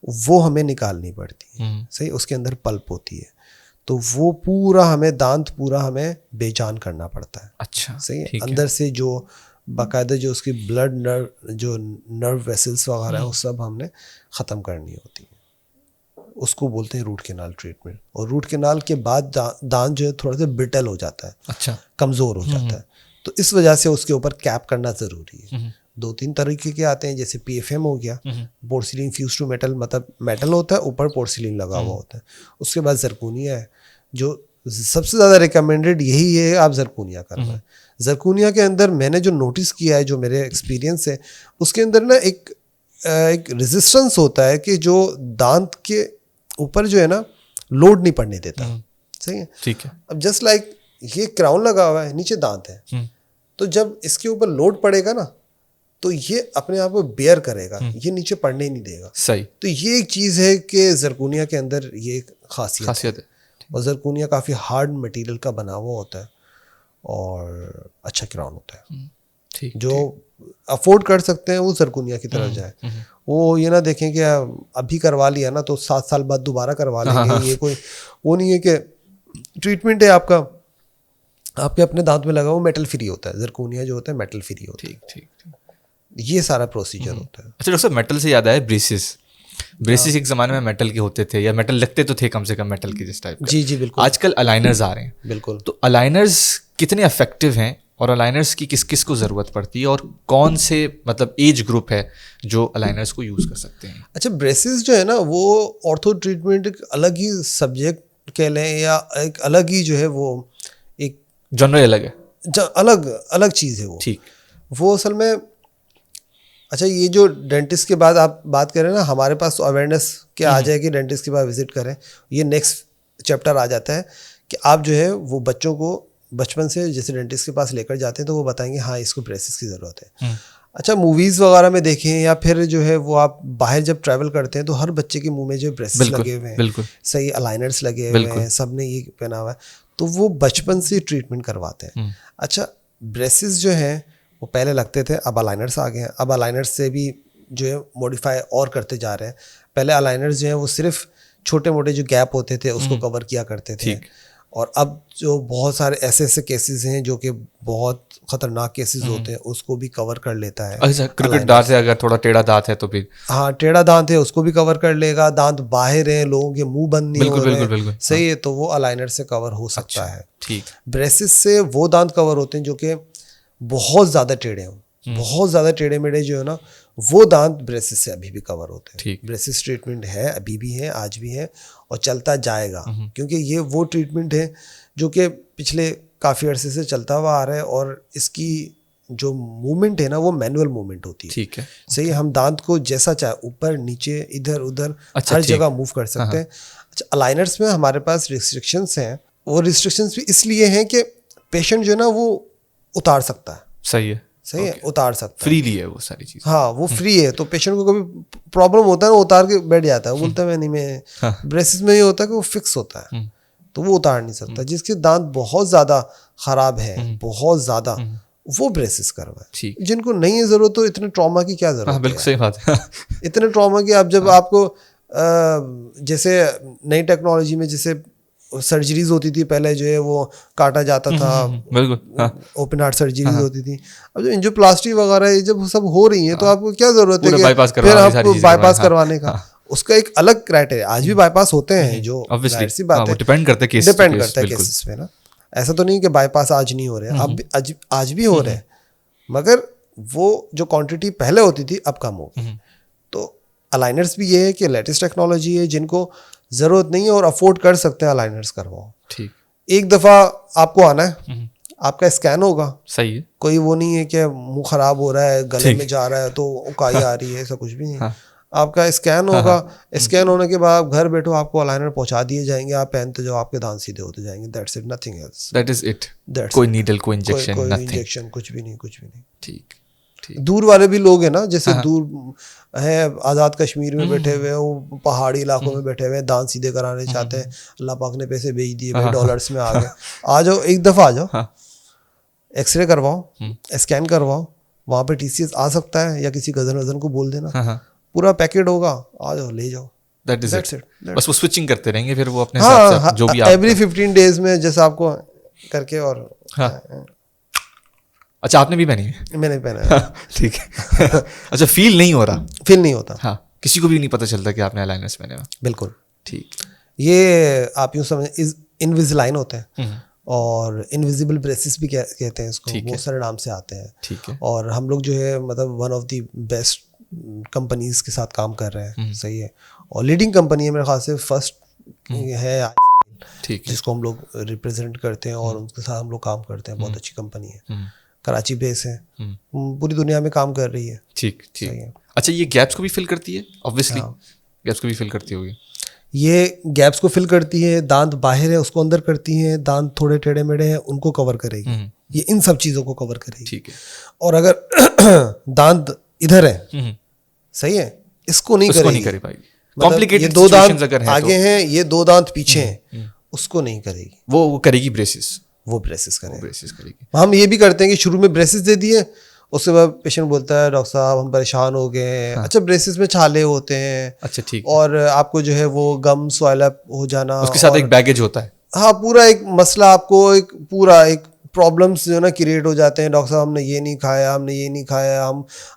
वो हमें निकालनी पड़ती है। सही, उसके अंदर पल्प होती है, तो वो पूरा हमें दांत पूरा हमें बेजान करना पड़ता है। अच्छा, सही है। अंदर से जो बाकायदा जो उसकी ब्लड नर्व वेसल्स वगैरह है वो सब हमने ख़त्म करनी होती है। उसको बोलते हैं रूट कैनाल ट्रीटमेंट। और रूट कैनाल के बाद दांत जो है थोड़ा सा ब्रिटल हो जाता है, अच्छा, कमज़ोर हो जाता है, तो इस वजह से उसके ऊपर कैप करना ज़रूरी है। 2-3 तरीके के आते हैं, जैसे PFM हो गया, पोर्सिलिन फ्यूज टू मेटल, मतलब मेटल होता है ऊपर पोर्सिलिन लगा हुआ होता है। उसके बाद जरकूनिया है, जो सबसे ज़्यादा रिकमेंडेड यही है, आप जरकूनिया करवाएं। जरकूनिया के अंदर मैंने जो नोटिस किया है, जो मेरे एक्सपीरियंस है, उसके अंदर ना एक रेजिस्टेंस होता है कि जो दांत के ऊपर जो है ना लोड नहीं पड़ने देता। सही है। ठीक है। अब जस्ट लाइक ये क्राउन लगा हुआ है, नीचे दांत है, तो जब इसके ऊपर लोड पड़ेगा ना तो ये अपने आप को बेयर करेगा, ये नीचे पड़ने ही नहीं देगा। सही। तो ये एक चीज़ है कि जरकूनिया के अंदर ये खासियत है। और जरकूनिया काफ़ी हार्ड मटेरियल का बना हुआ होता है और अच्छा क्राउन होता है। ठीक। जो अफोर्ड कर सकते हैं वो जरकूनिया की तरफ जाए। वो ये ना देखें कि अभी करवा लिया ना तो 7 साल बाद दोबारा करवा लेंगे। ये कोई वो नहीं है कि ट्रीटमेंट है आपका आपके अपने दांत में लगा वो मेटल फ्री होता है, जरकोनिया जो होता है मेटल फ्री होता है। ठीक ठीक ठीक। ये सारा प्रोसीजर होता है। अच्छा डॉक्टर साहब, मेटल से याद आया ब्रेसेस। ब्रेसेस एक ज़माने में मेटल के होते थे, या मेटल लगते तो थे कम से कम मेटल के जिस टाइप का। जी जी बिल्कुल। आजकल अलाइनर्स आ रहे हैं। बिल्कुल। तो अलाइनर्स कितने इफेक्टिव हैं, और अलाइनर्स की किस किस को ज़रूरत पड़ती है, और कौन से मतलब एज ग्रुप है जो अलाइनर्स को यूज़ कर सकते हैं? अच्छा, ब्रेसेस जो है ना वो ऑर्थो ट्रीटमेंट एक अलग ही सब्जेक्ट कह लें, या एक अलग ही जो है वो एक जनरल अलग है। अलग अलग चीज़ है वो। ठीक। वो असल में, अच्छा ये जो डेंटिस्ट के बाद आप बात करें ना, हमारे पास तो अवेयरनेस क्या आ जाए कि डेंटिस्ट के पास विजिट करें, ये नेक्स्ट चैप्टर आ जाता है कि आप जो है वो बच्चों को बचपन से जैसे डेंटिस्ट के पास लेकर जाते हैं तो वो बताएंगे हाँ इसको ब्रेसेस की ज़रूरत है। अच्छा, मूवीज़ वगैरह में देखें या फिर जो है वो आप बाहर जब ट्रैवल करते हैं तो हर बच्चे के मुंह में जो ब्रेसेस लगे हुए हैं, बिल्कुल सही अलाइनर्स लगे हुए हैं, सब ने ये पहना हुआ है, तो वो बचपन से ट्रीटमेंट करवाते हैं। अच्छा, ब्रेसेस जो हैं वो पहले लगते थे, अब अलाइनर्स आ गए हैं। अब अलाइनर्स से भी जो है मॉडिफाई और करते जा रहे हैं। पहले अलाइनर्स जो है वो सिर्फ छोटे मोटे जो गैप होते थे उसको कवर किया करते थे, और अब जो बहुत सारे ऐसे केसेस हैं जो कि बहुत खतरनाक केसेस होते हैं उसको भी कवर कर लेता है। अच्छा, क्रिकेट दांत है, अगर थोड़ा टेढ़ा दांत है तो फिर हाँ, टेढ़ा दांत है उसको भी कवर कर लेगा, दांत बाहर हैं, लोगों के मुंह बंद नहीं हो रहे हैं, सही है, तो वो अलाइनर से कवर हो सकता है। ठीक। ब्रेसेस से वो दांत कवर होते हैं जो कि बहुत ज़्यादा टेढ़े हों, बहुत ज़्यादा टेढ़े मेढ़े जो है ना, वो दांत ब्रेसेस से अभी भी कवर होते हैं। ठीक। ब्रेसेस ट्रीटमेंट है, अभी भी है, आज भी है और चलता जाएगा, क्योंकि ये वो ट्रीटमेंट है जो कि पिछले काफ़ी अरसे से चलता हुआ आ रहा है, और इसकी जो मूवमेंट है ना वो मैनुअल मूवमेंट होती है। ठीक है, सही है, हम दांत को जैसा चाहे ऊपर नीचे इधर उधर हर जगह मूव कर सकते हैं। अच्छा, अलाइनर्स में हमारे पास रिस्ट्रिक्शंस हैं, वो रिस्ट्रिक्शंस भी इसलिए हैं कि पेशेंट जो है ना वो उतार सकता है। सही है, सही है, उतार सकता है, फ्रीली है वो सारी चीज़। हाँ, वो फ्री है, तो पेशेंट को कभी प्रॉब्लम होता है ना, उतार के बैठ जाता है, वो बोलता है मैं नहीं, मैं ब्रेसेस में ये होता है कि वो फिक्स होता है, तो वो उतार नहीं सकता। जिसके दांत बहुत ज़्यादा ख़राब है, बहुत ज़्यादा, वो ब्रेसेस करवाए। जिनको नहीं है ज़रूरत तो इतने ट्रॉमा की क्या ज़रूरत है? बिल्कुल सही बात है। इतने ट्रॉमा की आप जब आपको जैसे नई टेक्नोलॉजी में जैसे सर्जरीज होती थी पहले, जो है वो काटा जाता था, बिल्कुल ओपन हार्ट सर्जरीज होती थी। अब जो एंजियोप्लास्टी वगैरह जब सब हो रही है तो आपको क्या जरूरत है कि फिर आपको बाईपास करवाने का? उसका एक अलग क्राइटेरिया, आज भी बाइपास होते हैं जो सी बात है, डिपेंड करता है केसेस पे ना। ऐसा तो नहीं कि बाईपास आज नहीं हो रहे हैं, अब आज भी हो रहे हैं, मगर वो जो क्वांटिटी पहले होती थी अब कम हो गई। तो अलाइनर्स भी ये है कि लेटेस्ट टेक्नोलॉजी है, जिनको ज़रूरत नहीं है और अफोर्ड कर सकते हैं अलाइनर्स करवाओ। ठीक। एक दफ़ा आपको आना है, आपका स्कैन होगा, सही है, कोई वो नहीं है कि मुंह खराब हो रहा है, गले में जा रहा है तो उकाई आ रही है, ऐसा कुछ भी नहीं। हाँ। आपका स्कैन होगा, स्कैन होने के बाद घर बैठो आपको अलाइनर पहुंचा दिए जाएंगे, आप पहनते जाओ, आपके दांत सीधे होते जाएंगे। That's it, nothing else. That is it. कोई नीडल, कोई इंजेक्शन, कोई इंजेक्शन, कुछ भी नहीं, कुछ भी नहीं। ठीक। दूर वाले भी लोग हैं ना, जैसे दूर है, आज़ाद कश्मीर में बैठे हुए हैं, वो पहाड़ी इलाकों में बैठे हुए हैं, दांत सीधे कराने चाहते हैं, अल्लाह पाक ने पैसे भेज दिए भाई, डॉलर्स में आ गए, आ जाओ, एक दफ़ा आ जाओ, एक्सरे करवाओ, स्कैन करवाओ, वहाँ पे TCS आ सकता है, या किसी कज़न वज़न को बोल देना, पूरा पैकेट होगा, आ जाओ, ले जाओ। That's it. बस वो स्विचिंग करते रहेंगे फिर वो अपने हिसाब से जो भी एवरी 15 डेज में जैसा आपको करके। और अच्छा, आपने भी पहनी है? मैंने पहना। ठीक है। अच्छा, फील नहीं हो रहा? फील नहीं होता। हाँ, किसी को भी नहीं पता चलता कि आपने अलाइनर्स पहने हुए। बिल्कुल ठीक। ये आप यूँ समझ, इनविजिलाइन होते हैं और इनविजिबल ब्रेसेस भी कहते हैं इसको, बहुत सारे नाम से आते हैं। ठीक है। और हम लोग जो है मतलब one of the best companies के साथ काम कर रहे हैं। सही है, और लीडिंग कंपनी है मेरे ख्याल से, फर्स्ट है, ठीक है, जिसको हम लोग रिप्रेजेंट करते हैं और उनके साथ हम लोग काम करते हैं। बहुत अच्छी कंपनी है, कराची बेस है, पूरी दुनिया में काम कर रही है। ठीक ठीक। अच्छा, ये गैप्स को भी फिल करती है? ऑब्वियसली गैप्स को भी फिल करती होगी। ये गैप्स को फिल करती है, दांत बाहर है उसको अंदर करती है, दांत थोड़े टेढ़े मेढ़े हैं उनको कवर करेगी, ये इन सब चीज़ों को कवर करेगी। ठीक है। और अगर दांत इधर है, सही है, इसको नहीं करेगी, नहीं कर पाएगी। कॉम्प्लिकेटेड ये दो दांत आगे हैं, ये दो दांत पीछे हैं, उसको नहीं करेगी। वो करेगी ब्रेसेस, वो ब्रेसेस करेगी। ब्रेसेस करेगी। हम ये भी करते हैं कि शुरू में ब्रेसेस दे दिए, उसके बाद पेशेंट बोलता है डॉक्टर साहब हम परेशान हो गए हैं। अच्छा, ब्रेसेस में छाले होते हैं। अच्छा, ठीक। और आपको जो है वो गम स्वाइल अप हो जाना, उसके साथ एक बैगेज होता है। हाँ, पूरा एक मसला, आपको एक पूरा एक प्रॉब्लम्स जो है ना क्रिएट हो जाते हैं, डॉक्टर साहब हमने ये नहीं खाया, हमने ये नहीं खाया,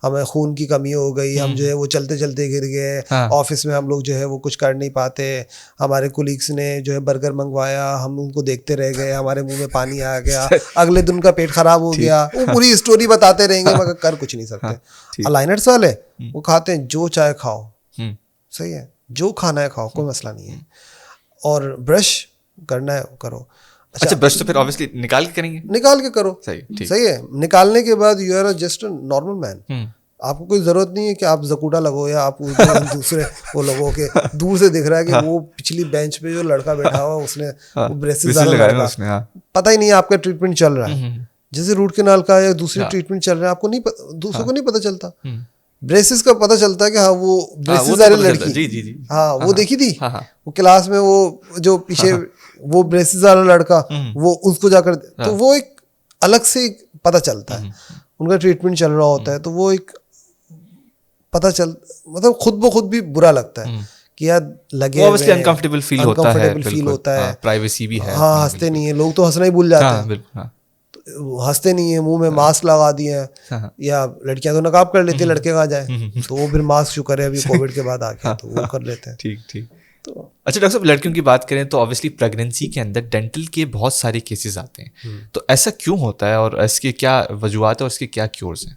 हमें खून की कमी हो गई, हम जो है वो चलते चलते गिर गए, ऑफिस में हम लोग जो है वो कुछ कर नहीं पाते, हमारे कुलीग्स ने जो है बर्गर मंगवाया, हम उनको देखते रह गए, हमारे मुंह में पानी आ गया, अगले दिन उनका पेट खराब हो गया, वो पूरी स्टोरी बताते रहेंगे मगर कर कुछ नहीं सकते। अलाइनर्स वाले वो खाते हैं जो चाहे खाओ, सही है, जो खाना है खाओ, कोई मसला नहीं है, और ब्रश करना है करो। अच्छा ब्रश तो फिर ऑब्वियसली निकाल के करेंगे, निकाल के करो, सही सही है। निकालने के बाद you are just normal man, आपको कोई जरूरत नहीं है कि आप जकूटा लगो या आप दूसरे वो लगो के दूर से दिख रहा है कि वो पिछली बेंच पे जो लड़का बैठा हुआ उसने ब्रेसेस लगा, पता ही नहीं है आपका ट्रीटमेंट चल रहा है। जैसे रूट कैनाल का या दूसरे ट्रीटमेंट चल रहा है, आपको नहीं दूसरों को नहीं पता चलता, ब्रेसेस का पता चलता है कि हाँ वो ब्रेसेस वाली लड़की, जी हाँ वो देखी थी वो क्लास में, वो जो पीछे वो ब्रेसेस वाला लड़का, वो उसको जाकर तो वो एक अलग से पता चलता है, उनका ट्रीटमेंट चल रहा होता है, तो वो एक पता चल, मतलब खुद ब खुद भी बुरा लगता है कि यार लगे ऑब्वियसली अनकंफर्टेबल फील होता है, प्राइवेसी भी है, हाँ हंसते नहीं है लोग, तो हंसना ही भूल जाते हैं, हंसते नहीं है, मुंह में मास्क लगा दिए हैं, या लड़कियां तो नकाब कर लेती है लड़के कहाँ जाए, तो वो फिर मास्क शुक्र है अभी कोविड के बाद आके तो वो कर लेते हैं। ठीक तो अच्छा डॉक्टर साहब, लड़कियों की बात करें तो ऑब्वियसली प्रेगनेंसी के अंदर डेंटल के बहुत सारे केसेस आते हैं, तो ऐसा क्यों होता है और इसके क्या वजूहत है और इसके क्या क्योर्स हैं?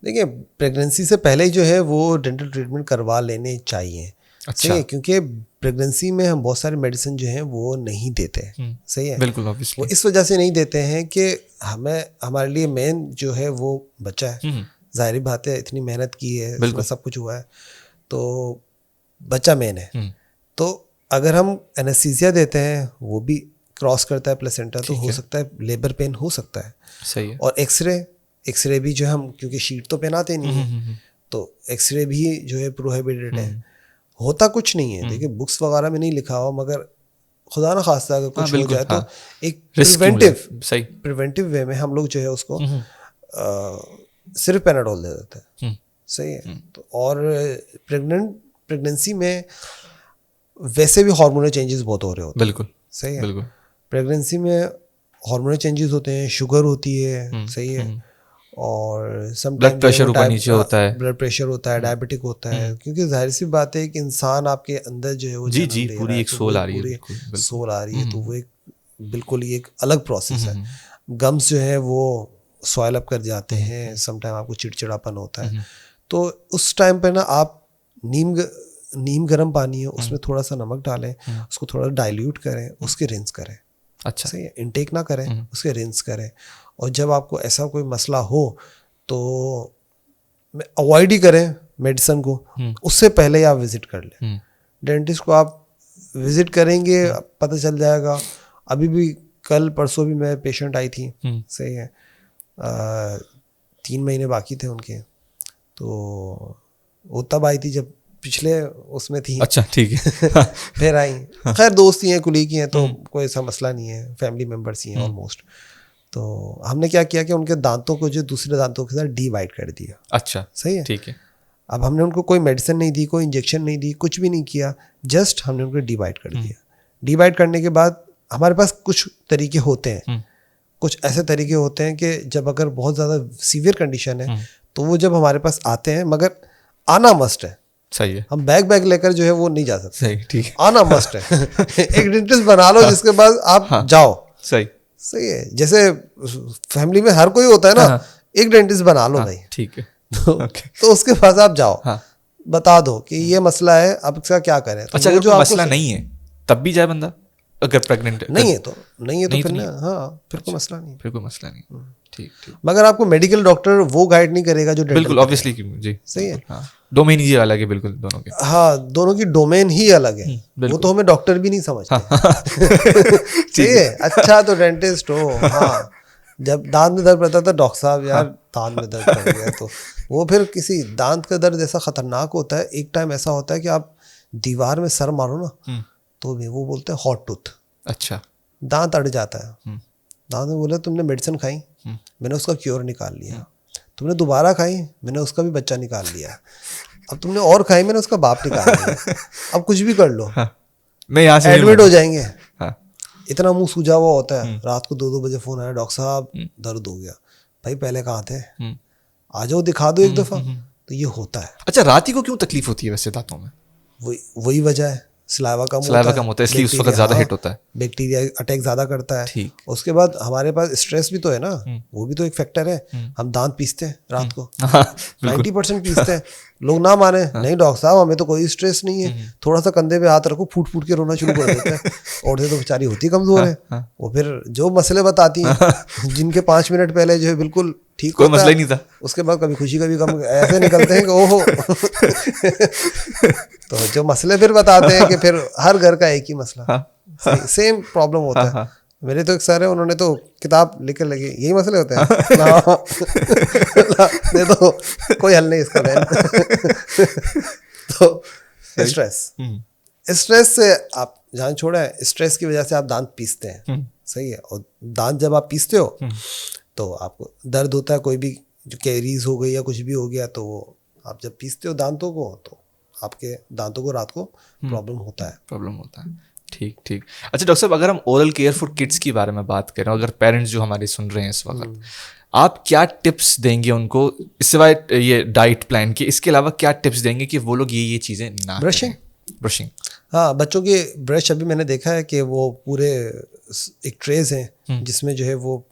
देखिए प्रेगनेंसी से पहले ही जो है वो डेंटल ट्रीटमेंट करवा लेने चाहिए, सही है, क्योंकि प्रेगनेंसी में हम बहुत सारे मेडिसिन जो हैं वो नहीं देते हैं, सही है, बिल्कुल ऑब्वियसली वो इस वजह से नहीं देते हैं कि हमारे लिए मेन जो है वो बच्चा है, जाहिर बात है, इतनी मेहनत की है, सब कुछ हुआ है, तो बच्चा मेन है, तो अगर हम एनेस्थीसिया देते हैं वो भी क्रॉस करता है प्लेसेंटा, तो हो सकता है लेबर पेन हो सकता है, सही है, और एक्सरे भी जो है हम क्योंकि शीट तो पहनाते नहीं है, तो एक्सरे भी जो है प्रोहिबिटेड है, होता कुछ नहीं है, देखिए बुक्स वगैरह में नहीं लिखा हुआ, मगर खुदा ना खास्ता अगर कुछ हो जाए तो एक प्रिवेंटिव वे में हम लोग जो है उसको सिर्फ पेनाडोल दे देते हैं, सही है, तो और प्रेगनेंसी में वैसे भी हार्मोनल चेंजेस बहुत हो रहे होते हैं, बिल्कुल सही है, प्रेगनेंसी में हार्मोनल चेंजेस होते हैं, शुगर होती है, सही है, और ब्लड प्रेशर ऊपर नीचे होता है, ब्लड प्रेशर होता है, डायबिटिक होता है, क्योंकि जाहिर सी बात है कि इंसान आपके अंदर जो है वो जी पूरी एक सोल आ रही है, सोल आ रही है, तो वो एक बिल्कुल ही एक अलग प्रोसेस है। गम्स जो है वो सॉइल अप कर जाते हैं, समटाइम आपको चिड़चिड़ापन होता है, तो उस टाइम पे ना आप नीम गर्म पानी है उसमें थोड़ा सा नमक डालें, उसको थोड़ा डाइल्यूट करें, उसके रिंस करें, अच्छा सही है, इनटेक ना करें, उसके रिंस करें, और जब आपको ऐसा कोई मसला हो तो अवॉइड ही करें मेडिसिन को, उससे पहले ही आप विजिट कर लें डेंटिस्ट को, आप विजिट करेंगे पता चल जाएगा। अभी भी कल परसों भी मैं पेशेंट आई थी, सही है, 3 महीने बाकी थे उनके, तो वो तब आई थी जब पिछले उसमें थी, अच्छा ठीक है फिर आई, खैर दोस्त ही हैं, कुलीग ही हैं, तो कोई ऐसा मसला नहीं है, फैमिली मेम्बर्स ही हैं ऑलमोस्ट। तो हमने क्या किया कि उनके दांतों को जो दूसरे दांतों के साथ डिवाइड कर दिया। अच्छा सही है, ठीक है। अब हमने उनको कोई मेडिसिन नहीं दी, कोई इंजेक्शन नहीं दी, कुछ भी नहीं किया, जस्ट हमने उनको डिवाइड कर दिया। डिवाइड करने के बाद हमारे पास कुछ तरीके होते हैं, कुछ ऐसे तरीके होते हैं कि जब अगर बहुत ज़्यादा सीवियर कंडीशन है तो वो जब हमारे पास आते हैं, मगर आना मस्ट है, सही है, हम बैग लेकर जो है वो नहीं जा सकते, सही, ठीक है, आना मस्ट है एक डेंटिस्ट बना लो जिसके बाद आप जाओ, सही है, जैसे फैमिली में हर कोई होता है ना, एक डेंटिस्ट बना लो भाई, ठीक है, तो उसके पास आप जाओ, बता दो कि ये मसला है, अब इसका क्या करें। तो अच्छा, जो मसला नहीं है तब भी जाए बंदा, अगर प्रेग्नेंट नहीं है तो फिर ना, हाँ फिर कोई मसला नहीं, ठीक। मगर आपको मेडिकल डॉक्टर वो गाइड नहीं करेगा जो बिल्कुल ऑब्वियसली जी, सही है, डोमेन ही अलग है बिल्कुल दोनों के, हाँ दोनों की डोमेन ही अलग है, वो तो हमें डॉक्टर भी नहीं समझते, सही है। अच्छा तो डेंटिस्ट हो, हाँ जब दांत में दर्द पड़ता था, डॉक्टर साहब यार दांत में दर्द पड़ गया, तो वो फिर किसी दांत का दर्द ऐसा खतरनाक होता है, एक टाइम ऐसा होता है कि आप दीवार में सर मारो ना तो भी वो बोलते हैं हॉट टूथ, अच्छा दांत अड़ जाता है, दांत में बोले तुमने मेडिसिन खाई, मैंने उसका क्योर निकाल लिया, तुमने दोबारा खाई, मैंने उसका भी बच्चा निकाल लिया, अब तुमने और खाई, मैंने उसका बाप निकाल लिया, अब कुछ भी कर लो, मैं यहाँ से एडमिट हो जाएंगे, इतना मुंह सूजा हुआ होता है, रात को 2-2 बजे फोन आया, डॉक्टर साहब दर्द हो गया। भाई पहले कहाँ थे, आ जाओ दिखा दो एक दफा। तो ये होता है। अच्छा, रात ही को क्यों तकलीफ होती है वैसे दांतों में? वही वजह है, सलाइवा कम होता है इसलिए उस वक्त ज्यादा हिट होता है, बैक्टीरिया अटैक ज्यादा करता है। ठीक। उसके बाद हमारे पास स्ट्रेस भी तो है ना, वो भी तो एक फैक्टर है। हम दांत पीसते हैं रात को, 90% पीसते हैं। लोग ना माने, नहीं डॉक्टर साहब हमें तो कोई स्ट्रेस नहीं है, थोड़ा सा कंधे पे हाथ रखो, फूट फूट के रोना शुरू कर देते हैं। औरतें तो बेचारी होती कमजोर है, वो फिर जो मसले बताती हैं जिनके 5 मिनट पहले जो है बिल्कुल ठीक कोई मसला ही नहीं था, उसके बाद कभी खुशी कभी गम ऐसे निकलते हैं कि ओहो। तो जो मसले फिर बताते हैं कि फिर हर घर का एक ही मसला, सेम प्रॉब्लम होता है। मेरे तो एक सर है, उन्होंने तो किताब लिख कर लगे, यही मसले होते हैं दे दो, कोई हल नहीं इसका बहन। तो स्ट्रेस से आप जान छोड़े, स्ट्रेस की वजह से आप दांत पीसते हैं, सही है। और दांत जब आप पीसते हो तो आपको दर्द होता है, कोई भी जो कैरीज हो गई या कुछ भी हो गया, तो वो आप जब पीसते हो दांतों को तो आपके दांतों को रात को प्रॉब्लम होता है। ठीक ठीक। अच्छा डॉक्टर साहब, अगर हम ओरल केयर फॉर किड्स के बारे में बात करें, अगर पेरेंट्स जो हमारे सुन रहे हैं इस वक्त, आप क्या टिप्स देंगे उनको, इस सिवाय ये डाइट प्लान के, इसके अलावा क्या टिप्स देंगे कि वो लोग ये चीज़ें ना? ब्रशिंग हाँ, बच्चों के ब्रश अभी मैंने देखा है कि वो पूरे एक ट्रेज हैं जिसमें जो है वो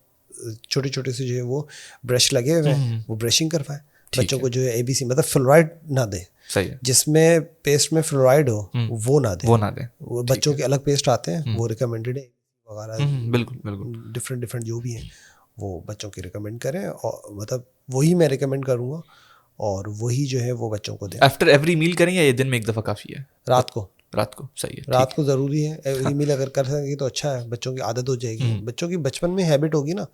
छोटे छोटे से जो है वो ब्रश लगे हुए हैं, वो ब्रशिंग करवाएं बच्चों को। जो है ABC मतलब फ्लोराइड ना दे, सही है, जिसमें पेस्ट में फ्लोराइड हो वो ना दे। वो बच्चों के अलग पेस्ट आते हैं, वो रिकमेंडेड है वगैरह, बिल्कुल डिफरेंट जो भी हैं वो बच्चों की रिकमेंड करें, और मतलब वही मैं रिकमेंड करूँगा और वही जो है वो बच्चों को दें। आफ्टर एवरी मील करें या ये दिन में एक दफ़ा काफ़ी है? रात को, सही है, रात को ज़रूरी है। एवरी मील अगर कर सकेंगे तो अच्छा है, बच्चों की आदत हो जाएगी। बच्चों की बचपन में हैबिट होगी ना,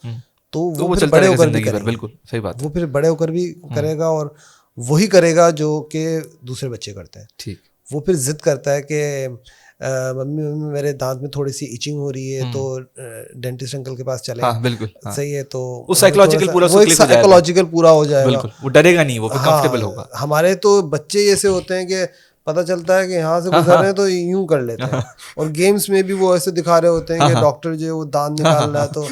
तो वो फिर बड़े होकर भी करेगा। बिल्कुल सही बात। वो फिर बड़े होकर भी करेगा और वही करेगा जो कि दूसरे बच्चे करते हैं। ठीक। वो फिर जिद करता है कि मम्मी मेरे दांत में थोड़ी सी इचिंग हो रही है, तो डेंटिस्ट अंकल के पास चले। हाँ, बिल्कुल, हाँ। सही है, तो वो साइकोलॉजिकल पूरा हो जाएगा। बिल्कुल, वो डरेगा नहीं, वो कंफर्टेबल होगा। हमारे तो बच्चे ऐसे होते हैं कि पता चलता है कि यहाँ से गुजर रहे हैं तो यूं कर लेते हैं। और गेम्स में भी वो ऐसे दिखा रहे होते हैं कि डॉक्टर जो है वो दांत निकाल रहा है, तो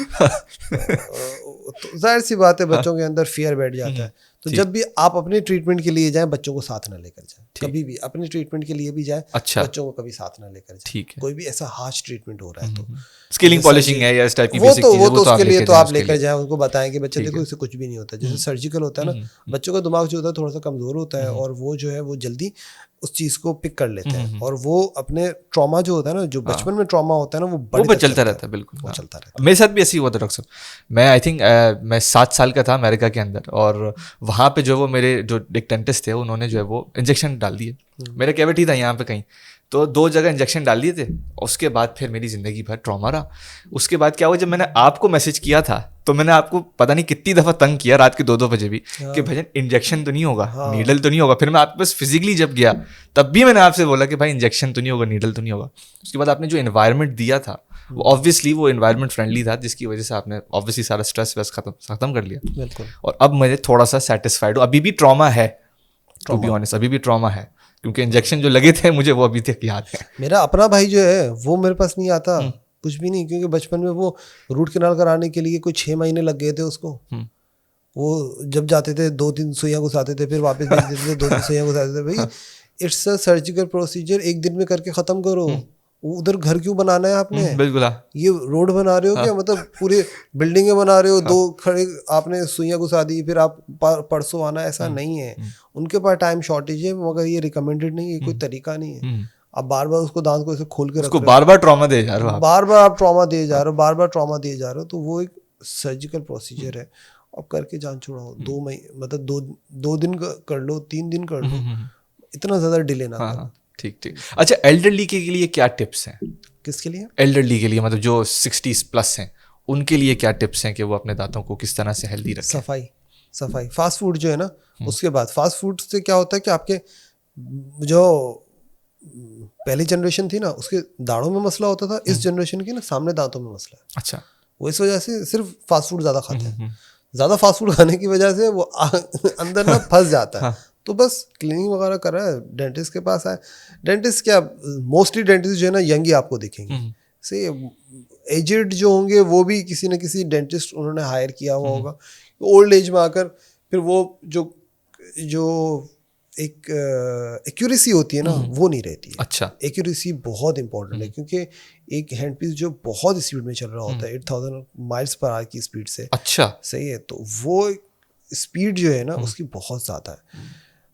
जाहिर सी बात है बच्चों के अंदर फियर बैठ जाता है। तो जब भी आप अपने ट्रीटमेंट के लिए जाएं, बच्चों को साथ ना लेकर जाएं। कभी भी अपने ट्रीटमेंट के लिए भी जाएं, अच्छा, बच्चों को कभी साथ ना लेकर जाएं। ठीक है। कोई भी ऐसा हार्श ट्रीटमेंट हो रहा है तो स्केलिंग पॉलिशिंग है या इस टाइप की बेसिक चीजें, वो तो उसके लिए तो आप लेकर जाएं, उनको बताएं कि बच्चे देखो इससे कुछ भी नहीं होता। जैसे सर्जिकल होता है ना, बच्चों का दिमाग जो होता है थोड़ा सा कमजोर होता है, और वो जो है वो जल्दी उस चीज को पिक कर लेते हैं, और वो अपने ट्रॉमा जो होता है ना, जो बचपन में ट्रॉमा होता है ना, वो चलता रहता है। बिल्कुल वो चलता रहता है। मेरे साथ भी ऐसे ही हुआ था डॉक्टर साहब। मैं आई थिंक मैं 7 साल का था अमेरिका के अंदर, और वहाँ पे जो वो मेरे जो एक डेंटिस्ट थे, उन्होंने जो है वो इंजेक्शन डाल दिए। मेरा कैविटी था यहाँ पे कहीं, तो 2 जगह इंजेक्शन डाल दिए थे। उसके बाद फिर मेरी ज़िंदगी भर ट्रॉमा रहा। उसके बाद क्या हुआ, जब मैंने आपको मैसेज किया था तो मैंने आपको पता नहीं कितनी दफ़ा तंग किया रात के 2-2 बजे भी कि भजन इंजेक्शन तो नहीं होगा, नीडल तो नहीं होगा। फिर मैं आपके पास फिजिकली जब गया तब भी मैंने आपसे बोला कि भाई इंजेक्शन तो नहीं होगा, नीडल तो नहीं होगा। उसके बाद आपने जो एनवायरनमेंट दिया था वो ऑब्वियसली वो एनवायरनमेंट फ्रेंडली था, जिसकी वजह से आपने ऑब्वियसली सारा स्ट्रेस वेस खत्म कर लिया। बिल्कुल। और अब मुझे थोड़ा सा सेटिस्फाइड हूँ। अभी भी ट्रॉमा है, टू बी ऑनेस्ट, अभी भी ट्रॉमा है, क्योंकि इंजेक्शन जो लगे थे मुझे वो अभी तक याद है। मेरा अपना भाई जो है वो मेरे पास नहीं आता, कुछ भी नहीं, क्योंकि बचपन में वो रूट कैनाल कराने के लिए कोई 6 महीने लग गए थे उसको। वो जब जाते थे 2-3 सुइयां घुसाते थे, फिर वापस भेज देते थे, 2-3 सुइयां घुसाते थे। भाई इट्स अ सर्जिकल प्रोसीजर, एक दिन में करके खत्म करो। उधर घर क्यों बनाना है आपने? बिल्कुल। ये रोड बना रहे हो क्या? मतलब पूरे बिल्डिंगें बना रहे हो, 2 खड़े आपने सुइयां घुसा दी, फिर आप परसों आना, ऐसा नहीं है। उनके पास टाइम शॉर्टेज है, मगर ये रिकमेंडेड नहीं है, कोई तरीका नहीं है। आप बार बार उसको दांत को ऐसे खोल के उसको बार बार ट्रॉमा दे जा रहे हो, बार बार आप ट्रॉमा दिए जा रहे हो, बार बार ट्रॉमा दिए जा रहे हो। तो वो एक सर्जिकल प्रोसीजर है, अब करके जान छुड़ाओ। 2 महीने मतलब 2 दिन कर लो, 3 दिन कर लो, इतना ज्यादा डिले ना करो। ठीक। अच्छा, एल्डरली के लिए क्या टिप्स हैं? किसके लिए? एल्डरली के लिए, मतलब जो 60s प्लस हैं, उनके लिए क्या टिप्स हैं कि वो अपने दांतों को किस तरह से हेल्दी रखें? सफाई। फास्ट फूड जो है ना, उसके बाद फास्ट फूड से क्या होता है कि आपके जो पहली जनरेशन थी ना, उसके दाढ़ों में मसला होता था, इस जनरेशन की ना सामने दांतों में मसला है। अच्छा। वो इस वजह से सिर्फ फास्ट फूड ज़्यादा खाते हैं। ज़्यादा फास्ट फूड खाने की वजह से वो अंदर ना फंस जाता है। तो बस क्लीनिंग वगैरह कर रहा है, डेंटिस्ट के पास आए। डेंटिस्ट क्या, मोस्टली डेंटिस्ट जो है ना यंग ही आपको दिखेंगे, सही है। एजेड जो होंगे वो भी किसी न किसी डेंटिस्ट उन्होंने हायर किया हुआ होगा, ओल्ड एज में आकर फिर वो जो एक एक्यूरेसी होती है ना वो नहीं रहती है। अच्छा, एक्यूरेसी बहुत इंपॉर्टेंट है, क्योंकि एक हैंड पीस जो बहुत स्पीड में चल रहा होता है 8000 माइल्स पर आवर की स्पीड से, अच्छा, सही है, तो वो स्पीड जो है ना उसकी बहुत ज़्यादा है।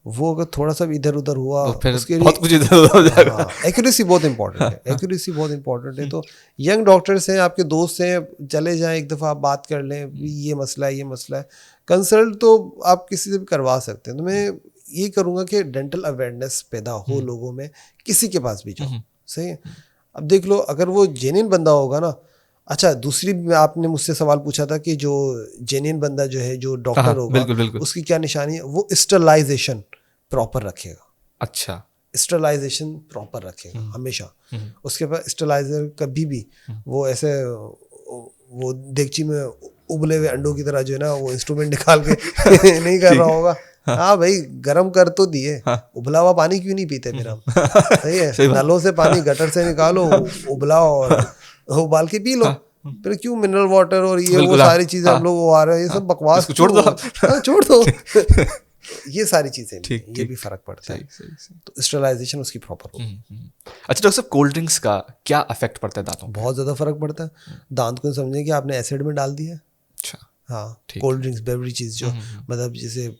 वो अगर थोड़ा सा भी इधर उधर हुआ तो फिर उसके बहुत कुछ इधर उधर हो जाएगा। एक्यूरेसी बहुत इंपॉर्टेंट है, एक्यूरेसी बहुत इंपॉर्टेंट है। तो यंग डॉक्टर्स हैं, आपके दोस्त हैं, चले जाएं एक दफ़ा, आप बात कर लें, ये मसला है, ये मसला है। कंसल्ट तो आप किसी से भी करवा सकते हैं। तो मैं ये करूँगा कि डेंटल अवेयरनेस पैदा हो लोगों में, किसी के पास भी जाओ, सही है। अब देख लो, अगर वो जेन्युइन बंदा होगा ना, अच्छा दूसरी आपने मुझसे सवाल पूछा था कि जो जेन्युइन बंदा जो है, जो डॉक्टर होगा, बिल्कुल, बिल्कुल। उसकी क्या निशानी है, वो स्टरलाइजेशन प्रॉपर रखेगा। अच्छा, स्टरलाइजेशन प्रॉपर रखेगा हमेशा। उसके बाद स्टरलाइजर कभी भी वो ऐसे वो देगची में उबले हुए अंडों की तरह जो है ना वो इंस्ट्रूमेंट निकाल के नहीं कर रहा होगा। हाँ भाई, गर्म कर तो दिए, उबला हुआ पानी क्यों नहीं पीते फिर हम? सही है, नलों से पानी गटर से निकालो, उबलाओ और उबाल के पी लो। फिर क्यों मिनरल वाटर और ये वो सारी चीजें हम लोग वो आ रहे हैं, ये सब बकवास छोड़ दो, छोड़ दो। ये सारी चीजें ये भी फर्क पड़ता है। तो स्टरलाइजेशन उसकी प्रॉपर हो। अच्छा डॉक्टर साहब, कोल्ड ड्रिंक्स का क्या इफेक्ट पड़ता है दांतों पे? बहुत ज़्यादा फर्क पड़ता है। दांत को समझें कि आपने एसिड में डाल दिया है। अच्छा, हाँ, कोल्ड ड्रिंक्स, बेवरेजेस जो मतलब जैसे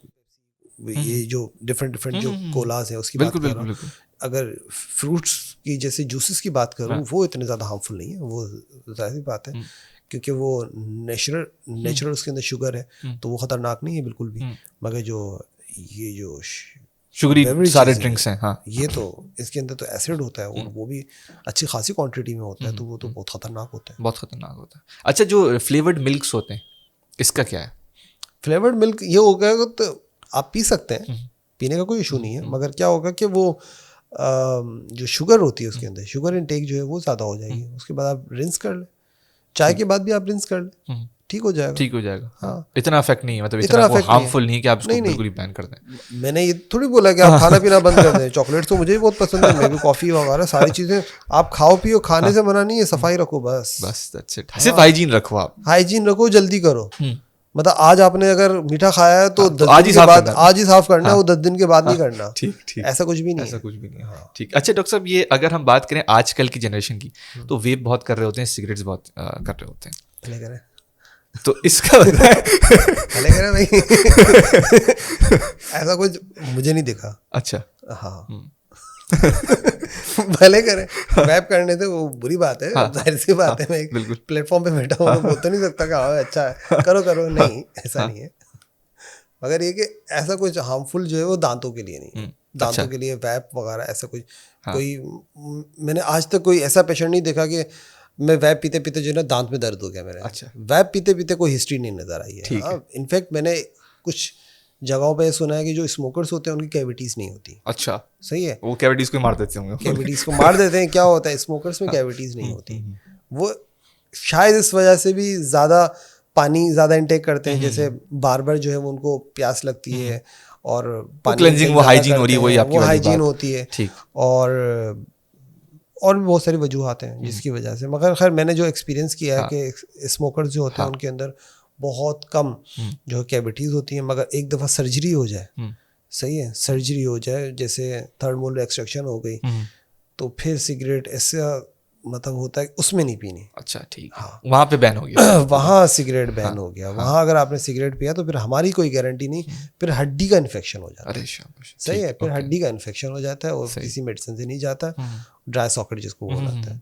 ये जो डिफरेंट जो कोलास है उसकी बात कर रहा हूँ। अगर फ्रूट्स की जैसे जूसेस की बात करूँ, वो इतने ज़्यादा हार्मफुल नहीं है, वो ज़ाहिर बात है, क्योंकि वो नेचुरल उसके अंदर शुगर है, तो वो ख़तरनाक नहीं है बिल्कुल भी। मगर जो ये जो शुगरी सारे ड्रिंक्स हैं, हाँ, ये तो इसके अंदर तो एसिड होता है, और वो भी अच्छी खासी क्वांटिटी में होता है, तो वो तो बहुत ख़तरनाक होता है। बहुत ख़तरनाक होता है। अच्छा, जो फ्लेवर्ड मिल्क्स होते हैं, इसका क्या है? फ्लेवर्ड मिल्क ये हो गया तो आप पी सकते हैं, पीने का कोई इशू नहीं है, मगर क्या होगा कि वो जो शुगर होती है उसके अंदर, शुगर इनटेक जो है वो ज़्यादा हो जाएगी। उसके बाद आप रिंस कर लें, चाय के बाद भी आप रिंस कर लें, ठीक हो जाएगा। ठीक हो जाएगा, हाँ, इतना इफेक्ट नहीं है, मतलब इतना हार्मफुल नहीं है कि आप उसको बिल्कुल ही बैन कर दें। मैंने ये थोड़ी बोला कि आप खाना पीना बंद कर दें। चॉकलेट्स तो मुझे भी बहुत पसंद है, मैं भी कॉफ़ी वगैरह सारी चीज़ें आप खाओ पियो, खाने से मना नहीं है, सफाई रखो बस, दैट्स इट। सिर्फ हाइजीन रखो, आप हाइजीन रखो, जल्दी करो। मतलब आज आपने अगर मीठा खाया है तो 10 आज दिन ही के साफ बाद करना, आज ही साफ करना है, वो 10 दिन के बाद नहीं करना। ठीक, ऐसा कुछ भी नहीं है, ऐसा कुछ भी नहीं है। ठीक। अच्छा डॉक्टर साहब, ये अगर हम बात करें आजकल की जनरेशन की, तो वेप बहुत कर रहे होते हैं, सिगरेट्स बहुत कर रहे होते हैं, भले करे, तो इसका भले करे भाई। ऐसा कुछ मुझे नहीं दिखा। अच्छा, हाँ, भले करे, वैप करने से वो बुरी बात है, जाहिर सी बात है। मैं एक प्लेटफॉर्म पे बैठा हूँ, बोल तो नहीं सकता कि हाँ अच्छा है, करो नहीं, ऐसा नहीं है। मगर ये कि ऐसा कुछ हार्मफुल जो है वो दांतों के लिए नहीं, दांतों के लिए वैप वगैरह ऐसा कुछ कोई मैंने आज तक कोई ऐसा पेशेंट नहीं देखा कि मैं वैप पीते पीते जो है ना दांत में दर्द हो गया मेरे। अच्छा, वैप पीते पीते कोई हिस्ट्री नहीं नजर आई है। इनफैक्ट मैंने कुछ जगहों पे सुना है कि जो स्मोकर्स होते हैं उनकी कैविटीज नहीं होती। अच्छा, सही है, वो कैविटीज को मार देते होंगे। कैविटीज को मार देते हैं। क्या होता है, स्मोकर्स में कैविटीज नहीं होती। वो शायद इस वजह से भी ज़्यादा पानी ज़्यादा इंटेक करते हैं, जैसे बार बार जो है वो उनको प्यास लगती है, और पानी क्लेंजिंग, वो हाइजीन हो रही है, वही आपकी हाइजीन होती है। ठीक, और भी बहुत सारी वजूहत हैं जिसकी वजह से। मगर खैर मैंने जो एक्सपीरियंस किया है कि स्मोकर्स जो होते हैं उनके अंदर बहुत कम जो कैविटीज़ होती हैं, मगर एक दफ़ा सर्जरी हो जाए, सही है, सर्जरी हो जाए, जैसे थर्ड मोलर एक्सट्रैक्शन हो गई, तो फिर सिगरेट ऐसा मतलब होता है उसमें नहीं पीनी। अच्छा, ठीक, हाँ, वहाँ पे बैन हो गया। वहाँ सिगरेट बैन हो गया। वहाँ अगर आपने सिगरेट पिया तो फिर हमारी कोई गारंटी नहीं, फिर हड्डी का इन्फेक्शन हो जाता है। सही है, फिर हड्डी का इन्फेक्शन हो जाता है और किसी मेडिसिन से नहीं जाता, ड्राई सॉकेट जिसको बोला जाता है।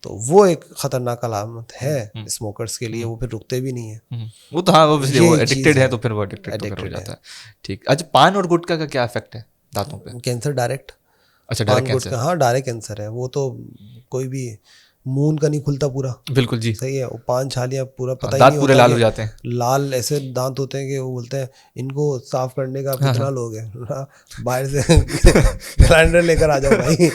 तो वो एक खतरनाक अलामत है स्मोकर्स के लिए, वो फिर रुकते भी नहीं है। वो तो हाँ, वो एडिक्टेड है तो फिर वो एडिक्टेड हो जाता है। ठीक। अच्छा, पान और गुटखा का क्या इफेक्ट है दांतों पे? Cancer direct. अच्छा, डायरेक्ट कैंसर? हाँ, डायरेक्ट कैंसर है वो। तो कोई भी मुंह का नहीं खुलता पूरा। बिल्कुल जी, सही है। वो पान छालियाँ पूरा पता ही नहीं होता, पूरे लाल हो जाते हैं, लाल ऐसे दांत होते हैं कि वो बोलते हैं इनको साफ करने का कितना लोग है, बाहर से ग्राइंडर लेकर आ जाओ भाई।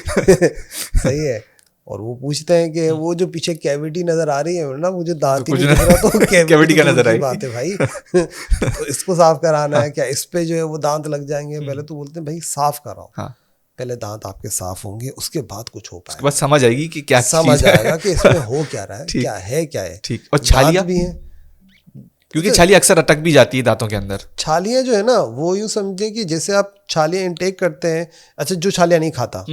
सही है। और वो पूछते हैं कि वो जो पीछे कैविटी नजर आ रही है ना, मुझे दांत ही नहीं दिख रहा, तो कैविटी का नजर आई बात है भाई। तो इसको साफ कराना है क्या, इस पे जो है वो दांत लग जाएंगे। पहले तो बोलते हैं भाई साफ कराओ। पहले दांत आपके साफ होंगे, उसके बाद कुछ हो पाएगा, बस समझ आएगी कि क्या समझ चीज़ है। आएगा कि इसमें हो क्या रहा है, क्या है। ठीक। और छालियाँ दांत भी हैं, क्योंकि छालियाँ अक्सर अटक भी जाती है दांतों के अंदर। छालियाँ जो है ना वो यूँ समझें कि जैसे आप छालियाँ इंटेक करते हैं, अच्छा जो छालियाँ नहीं खाता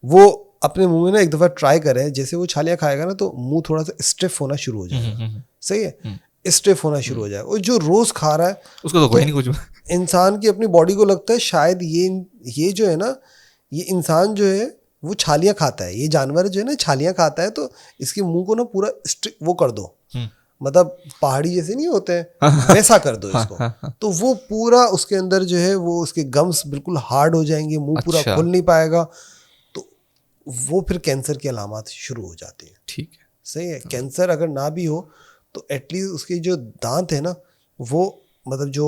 वो अपने मुंह में ना एक दफ़ा ट्राई करें, जैसे वो छालियाँ खाएगा ना तो मुंह थोड़ा सा स्टिफ होना शुरू हो जाएगा, सही है, स्टिफ होना शुरू हो जाएगा। और जो रोज़ खा रहा है उसको तो कोई नहीं कुछ। इंसान की अपनी बॉडी को लगता है शायद ये जो है ना, ये इंसान जो है वो छालियाँ खाता है, ये जानवर जो है ना छालियाँ खाता है, तो इसके मुंह को ना पूरा वो कर दो, मतलब पहाड़ी जैसे नहीं होते हैं वैसा कर दो इसको, तो वो पूरा उसके अंदर जो है वो उसके गम्स बिल्कुल हार्ड हो जाएंगे, मुंह पूरा खुल नहीं पाएगा, तो वो फिर कैंसर की अलामत शुरू हो जाती है। ठीक है, सही है। कैंसर अगर ना भी हो तो एटलीस्ट उसके जो दांत है ना वो मतलब जो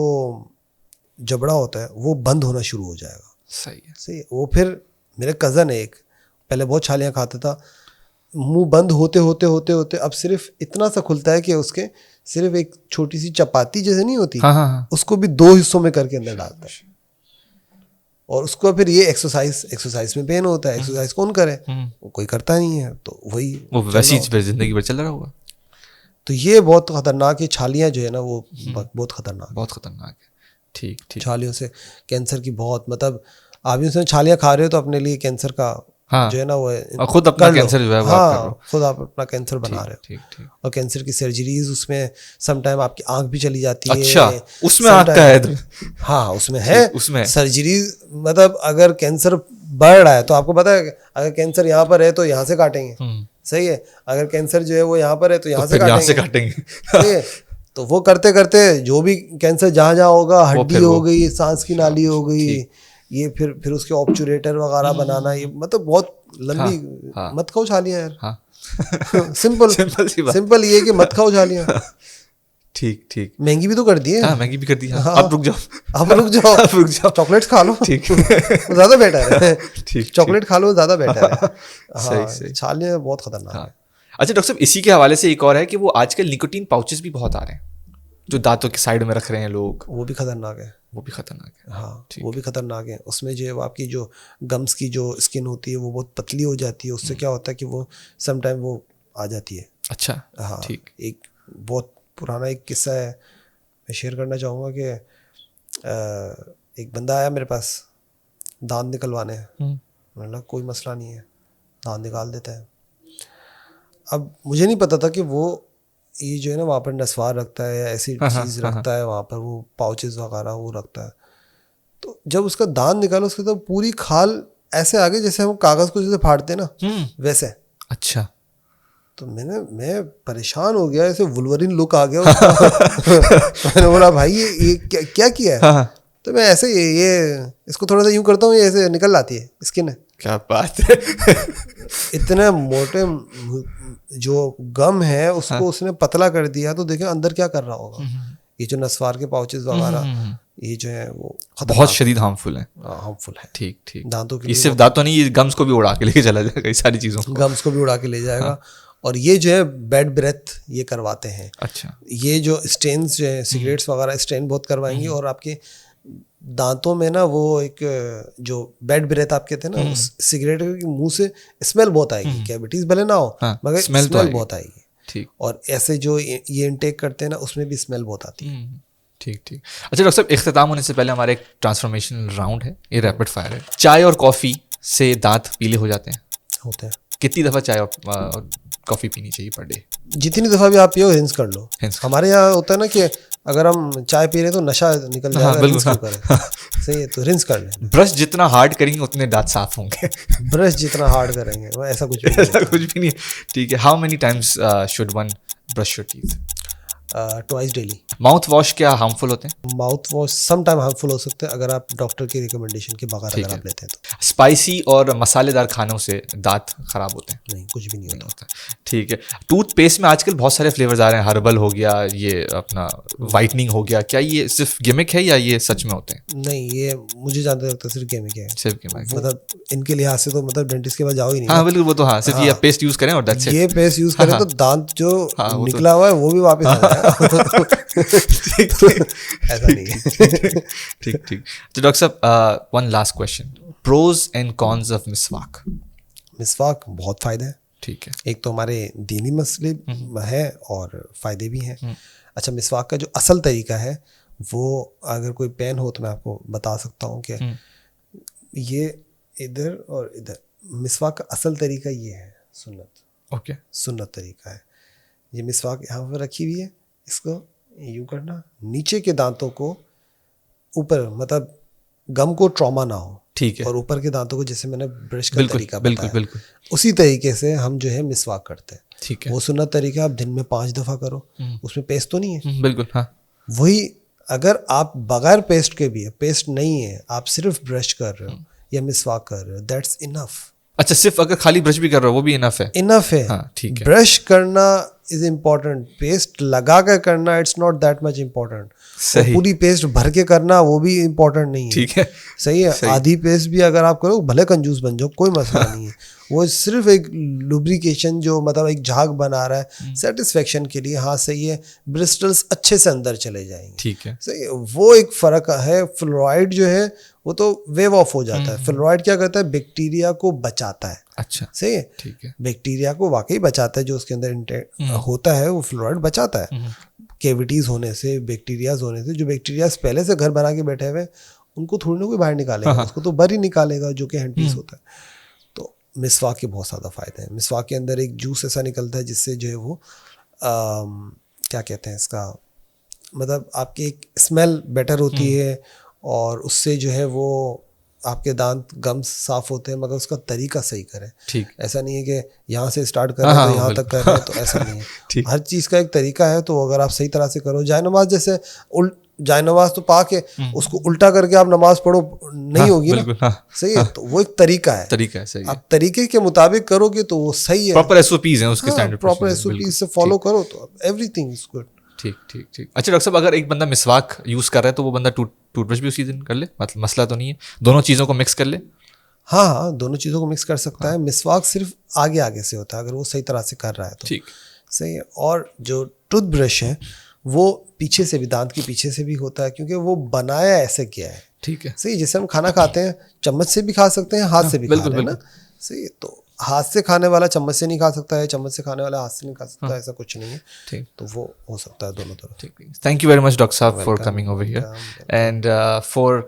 जबड़ा होता है वो बंद होना शुरू हो जाएगा। सही है। सही है। वो फिर मेरे कज़न है एक, पहले बहुत छालियाँ खाता था, मुंह बंद होते होते होते होते अब सिर्फ इतना सा खुलता है कि उसके सिर्फ एक छोटी सी चपाती जैसे नहीं होती, उसको भी 2 हिस्सों में करके अंदर डालता है। और उसको फिर ये एक्सरसाइज में पेन होता है, एक्सरसाइज कौन करे, वो कोई करता नहीं है, तो वही वो वैसी जिंदगी भर चल रहा होगा। तो ये बहुत खतरनाक है, छालियाँ जो है ना वो बहुत खतरनाक है। ठीक। छालियों से कैंसर की बहुत, मतलब आप उसमें छालियाँ खा रहे हो तो अपने लिए कैंसर का जो है ना वो खुद अपना कैंसर जो है वो आप कर रहे हो। खुद आप अपना कैंसर बना रहे हो। ठीक। और कैंसर की सर्जरीज, उसमें समटाइम आपकी आंख भी चली जाती है। अच्छा, उसमें आंख का है? हाँ उसमें है, उसमें सर्जरी, मतलब अगर कैंसर बढ़ रहा है तो आपको पता है अगर कैंसर यहाँ पर है तो यहाँ से काटेंगे, सही है, अगर कैंसर जो है वो यहाँ पर है तो यहाँ से काटेंगे। सही है। तो वो करते करते जो भी कैंसर जहाँ जहाँ होगा, हड्डी हो गई, सांस की नाली हो गई, ये फिर उसके ऑब्चुरेटर वगैरह बनाना, ये मतलब बहुत लंबी। मत खाओ छालियाँ यार। सिंपल ये कि मत खाओ छालियाँ। ठीक। महंगी भी तो कर दी है। महंगी भी कर दी है। अब रुक जाओ। चॉकलेट्स खा लो। ठीक। ज्यादा बेटर है। ठीक। चॉकलेट खा लो, ज्यादा बेटर है। सही। छालियाँ बहुत खतरनाक है। अच्छा डॉक्टर साहब, इसी के हवाले से एक और है कि वो आजकल निकोटीन पाउचेस भी बहुत आ रहे हैं जो दांतों के साइड में रख रहे हैं लोग, वो भी खतरनाक है। हाँ, वो भी खतरनाक है। उसमें जो है आपकी जो गम्स की जो स्किन होती है वो बहुत पतली हो जाती है, उससे क्या होता है कि वो समटाइम वो आ जाती है। अच्छा, हाँ। ठीक। एक बहुत पुराना एक किस्सा है, मैं शेयर करना चाहूँगा कि एक बंदा आया मेरे पास दांत निकलवाने, मतलब कोई मसला नहीं है, दांत निकाल देता है। अब मुझे नहीं पता था कि वो ये जो है ना वहाँ पर नस्वार रखता है या ऐसी चीज़ रखता है, वहाँ पर वो पाउचेस वगैरह वो रखता है। तो जब उसका दांत निकाला उसके तो पूरी खाल ऐसे आ गई जैसे हम कागज़ को जैसे फाड़ते ना वैसे। अच्छा। तो मैं परेशान हो गया, ऐसे वुल्वरिन लुक आ गया उसका। मैंने बोला भाई ये क्या किया है? तो मैं ऐसे ये इसको थोड़ा सा यूँ करता हूँ, ये ऐसे निकल आती है स्किन है। क्या बात है। इतने मोटे जो गम है उसको उसने पतला कर दिया, तो देखें अंदर क्या कर रहा होगा। ये जो नस्वार के पाउचेस वगैरह ये जो है वो बहुत शदीद हार्मफुल है। ठीक। दांतों के लिए सिर्फ दांतों नहीं, ये गम्स को भी उड़ा के लेके चला जाएगा, कई सारी चीज़ों को गम्स को भी उड़ा के ले जाएगा। और ये जो है बैड ब्रेथ ये करवाते हैं। अच्छा। ये जो स्टेन्स जो है सिगरेट्स वगैरह स्टेन बहुत करवाएंगे, और आपके दांतों में ना वो एक जो बैड ब्रेथ आप कहते हैं ना, सिगरेट के मुंह से स्मेल बहुत आएगी। कैविटीज भले ना हो मगर स्मेल बहुत आएगी। ठीक। और ऐसे जो ये इनटेक करते हैं ना उसमें भी स्मेल बहुत आती है। ठीक। अच्छा डॉक्टर साहब, इख्तिताम होने से पहले हमारा एक ट्रांसफॉर्मेशनल राउंड है, ये रैपिड फायर है। चाय और कॉफ़ी से दांत पीले हो जाते हैं? होते हैं। कितनी दफ़ा चाय और कॉफ़ी पीनी चाहिए पर डे? जितनी दफ़ा भी आप पियो रिंस कर लो। हमारे यहाँ होता है ना कि अगर हम चाय पी रहे तो नशा निकल जाएगा, रिंस क्यों करें। सही है, तो रिंस कर लें। ब्रश जितना हार्ड करेंगे उतने दांत साफ होंगे। ब्रश जितना हार्ड करेंगे वो ऐसा कुछ भी नहीं। ठीक है। How many times should one brush your teeth? Twice daily. Mouthwash क्या हार्मफुल होते हैं? Mouthwash some time harmful हो सकते हैं अगर आप डॉक्टर की रिकमेंडेशन के बगैर अगर आप लेते हैं तो। स्पाइसी और मसालेदार खानों से दांत खराब होते हैं? नहीं, कुछ भी नहीं होता। ठीक है। टूथपेस्ट में आजकल बहुत सारे फ्लेवर्स आ रहे हैं, हर्बल हो गया, ये अपना वाइटनिंग हो गया, क्या ये सिर्फ गिमिक है या ये सच में होते हैं? नहीं, ये मुझे जानते लगता है सिर्फ गिमिक है। सिर्फ गिमिक, मतलब इनके लिहाज से तो मतलब डेंटिस्ट के पास जाओ ही नहीं। हाँ बिल्कुल, वो तो हाँ, सिर्फ ये पेस्ट यूज करें और दैट्स इट। ये पेस्ट यूज करें तो दांत जो निकला हुआ है वो भी वापस आ जाएगा। ऐसा नहीं है। ठीक। तो डॉक्टर साहब, one last question, pros and cons of मिसवाक। मिसवाक बहुत फ़ायदा है। ठीक है। एक तो हमारे दीनी मसले है और फ़ायदे भी हैं। अच्छा, मिसवाक का जो असल तरीका है वो अगर कोई पेन हो तो मैं आपको बता सकता हूँ कि ये इधर और इधर, मिसवाक का असल तरीका ये है, सुन्नत। ओके। सुन्नत तरीका है। ये मिसवाक यहाँ पर रखी हुई है, इसको यूँ करना, नीचे के दांतों को ऊपर, मतलब गम को ट्रॉमा ना हो। ठीक है। और ऊपर के दांतों को, जैसे मैंने ब्रश का बिल्कुल, तरीका बिल्कुल, बताया, बिल्कुल। उसी तरीके से हम जो है मिसवाक करते हैं। ठीक है। वो सुन्नत तरीका आप दिन में 5 दफ़ा करो, उसमें पेस्ट तो नहीं है। बिल्कुल, हाँ। वही अगर आप बगैर पेस्ट के भी है, पेस्ट नहीं है, आप सिर्फ ब्रश कर रहे हो या मिसवाक कर रहे हो, दैट्स इनफ। अच्छा, सिर्फ अगर खाली ब्रश भी कर रहे हो वो भी इनफ है? इनफ है। हाँ, ठीक है। ब्रश करना इज इम्पोर्टेंट, पेस्ट लगा कर करना it's not that much important. सही। पूरी पेस्ट भर के करना वो भी इम्पोर्टेंट नहीं है। ठीक है। सही है। आधी पेस्ट भी अगर आप करो, भले कंजूस बन जाओ, कोई मसला नहीं है। वो सिर्फ एक लुब्रिकेशन, जो मतलब एक झाग बना रहा है सेटिस्फेक्शन के लिए। हाँ सही है, ब्रिस्टल्स अच्छे से अंदर चले जाएंगे। ठीक है। सही है, वो एक फ़र्क है। फ्लोराइड जो है वो तो वेव ऑफ हो जाता है। फ्लोराइड क्या करता है, बैक्टीरिया को बचाता है। अच्छा, सही है। ठीक है। बैक्टीरिया को वाकई बचाता है, जो उसके अंदर होता है वो फ्लोराइड बचाता है केविटीज़ होने से, बैक्टीरियाज होने से। जो बैक्टीरियाज पहले से घर बना के बैठे हुए, उनको थोड़ी ना कोई बाहर निकालेगा, उसको तो बाहर ही निकालेगा, जो कि हैंडपीस होता है। तो मिसवाक के बहुत ज़्यादा फ़ायदे हैं। मिसवाक के अंदर एक जूस ऐसा निकलता है जिससे जो है वो क्या कहते हैं इसका, मतलब आपकी एक स्मेल बेटर होती है, और उससे जो है वो आपके दांत गम्स साफ होते हैं, मगर उसका तरीका सही करें। ठीक। ऐसा नहीं है कि यहाँ से स्टार्ट कर रहे हैं तो यहाँ तक कर रहे हैं, तो ऐसा नहीं है। हर चीज़ का एक तरीका है, तो अगर आप सही तरह से करो। जायनमाज जैसे जायनमाज तो पा के उसको उल्टा करके आप नमाज पढ़ो, नहीं होगी ना। सही है। तो वो एक तरीका है, तरीका है। सही है। आप तरीके के मुताबिक करोगे तो वो सही है। प्रॉपर एसओपीज हैं उसके, स्टैंडर्ड प्रॉपर एसओपीज से फॉलो करो तो एवरीथिंग इज गुड। ठीक ठीक ठीक। अच्छा डॉक्टर साहब, अगर एक बंदा मिसवाक यूज़ कर रहा है तो वो बंदा टूथब्रश भी उसी दिन कर ले, मतलब मसला तो नहीं है? दोनों चीज़ों को मिक्स कर ले? हाँ हाँ, दोनों चीज़ों को मिक्स कर सकता है। मिसवाक सिर्फ आगे आगे से होता है, अगर वो सही तरह से कर रहा है तो। ठीक। सही है। और जो टूथब्रश है वो पीछे से भी, दांत के पीछे से भी होता है, क्योंकि वो बनाया ऐसे किया है। ठीक है। सही। जैसे हम खाना खाते हैं, चम्मच से भी खा सकते हैं, हाथ से भी खा रहे हैं ना। सही है। तो हाथ से खाने वाला चम्मच से नहीं खा सकता है, चम्मच से खाने वाला हाथ से नहीं खा सकता, ऐसा कुछ नहीं है। ठीक। तो वो हो सकता है दोनों तरफ। ठीक। Thank you very much doctor साहब for coming over here and for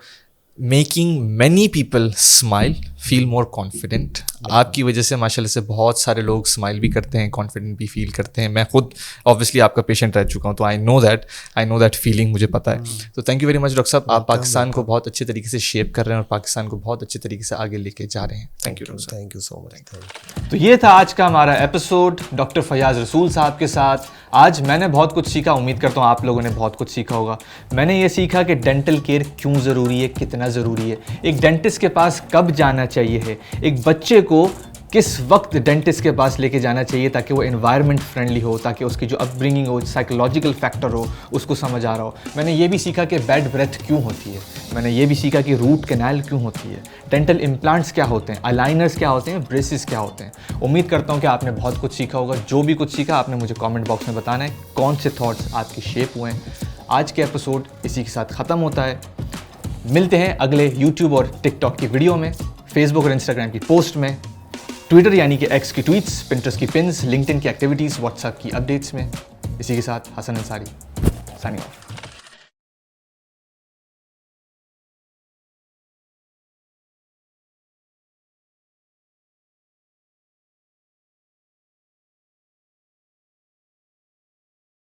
making many people smile, feel more confident. आपकी वजह से माशाल्लाह से बहुत सारे लोग स्माइल भी करते हैं, कॉन्फिडेंट भी फील करते हैं। मैं खुद ऑब्वियसली आपका पेशेंट रह चुका हूँ, तो आई नो दैट फीलिंग मुझे पता है। तो thank you very much doctor साहब, आप पाकिस्तान को बहुत अच्छे तरीके से शेप कर रहे हैं और पाकिस्तान को बहुत अच्छे तरीके से आगे लेके जा रहे हैं। थैंक यू डॉक्टर साहब। Thank you so much. तो ये था आज का हमारा एपिसोड डॉक्टर फयाज रसूल साहब के साथ। आज मैंने बहुत कुछ सीखा, उम्मीद करता हूँ आप लोगों ने बहुत कुछ सीखा होगा। मैंने ये सीखा कि डेंटल केयर क्यों ज़रूरी है, कितना ज़रूरी है, एक डेंटिस्ट के पास कब जाना चाहिए है, एक बच्चे को किस वक्त डेंटिस्ट के पास लेके जाना चाहिए ताकि वो एनवायरनमेंट फ्रेंडली हो, ताकि उसकी जो अपब्रिंगिंग हो, साइकोलॉजिकल फैक्टर हो, उसको समझ आ रहा हो। मैंने ये भी सीखा कि बैड ब्रेथ क्यों होती है। मैंने ये भी सीखा कि रूट कैनाल क्यों होती है, डेंटल इम्प्लांट्स क्या होते हैं, अलाइनर्स क्या होते हैं, ब्रेसेस क्या होते हैं। उम्मीद करता हूँ कि आपने बहुत कुछ सीखा होगा। जो भी कुछ सीखा आपने मुझे कॉमेंट बॉक्स में बताना है, कौन से थॉट्स आपके शेप हुए हैं। आज के एपिसोड इसी के साथ ख़त्म होता है। मिलते हैं अगले यूट्यूब और टिकटॉक की वीडियो में, फेसबुक और इंस्टाग्राम की पोस्ट में, ट्विटर यानी कि एक्स की ट्वीट्स, पिंटरेस्ट की पिन्स, लिंक्डइन की एक्टिविटीज़, व्हाट्सएप की अपडेट्स में। इसी के साथ हसन अंसारी साइनिंग ऑफ।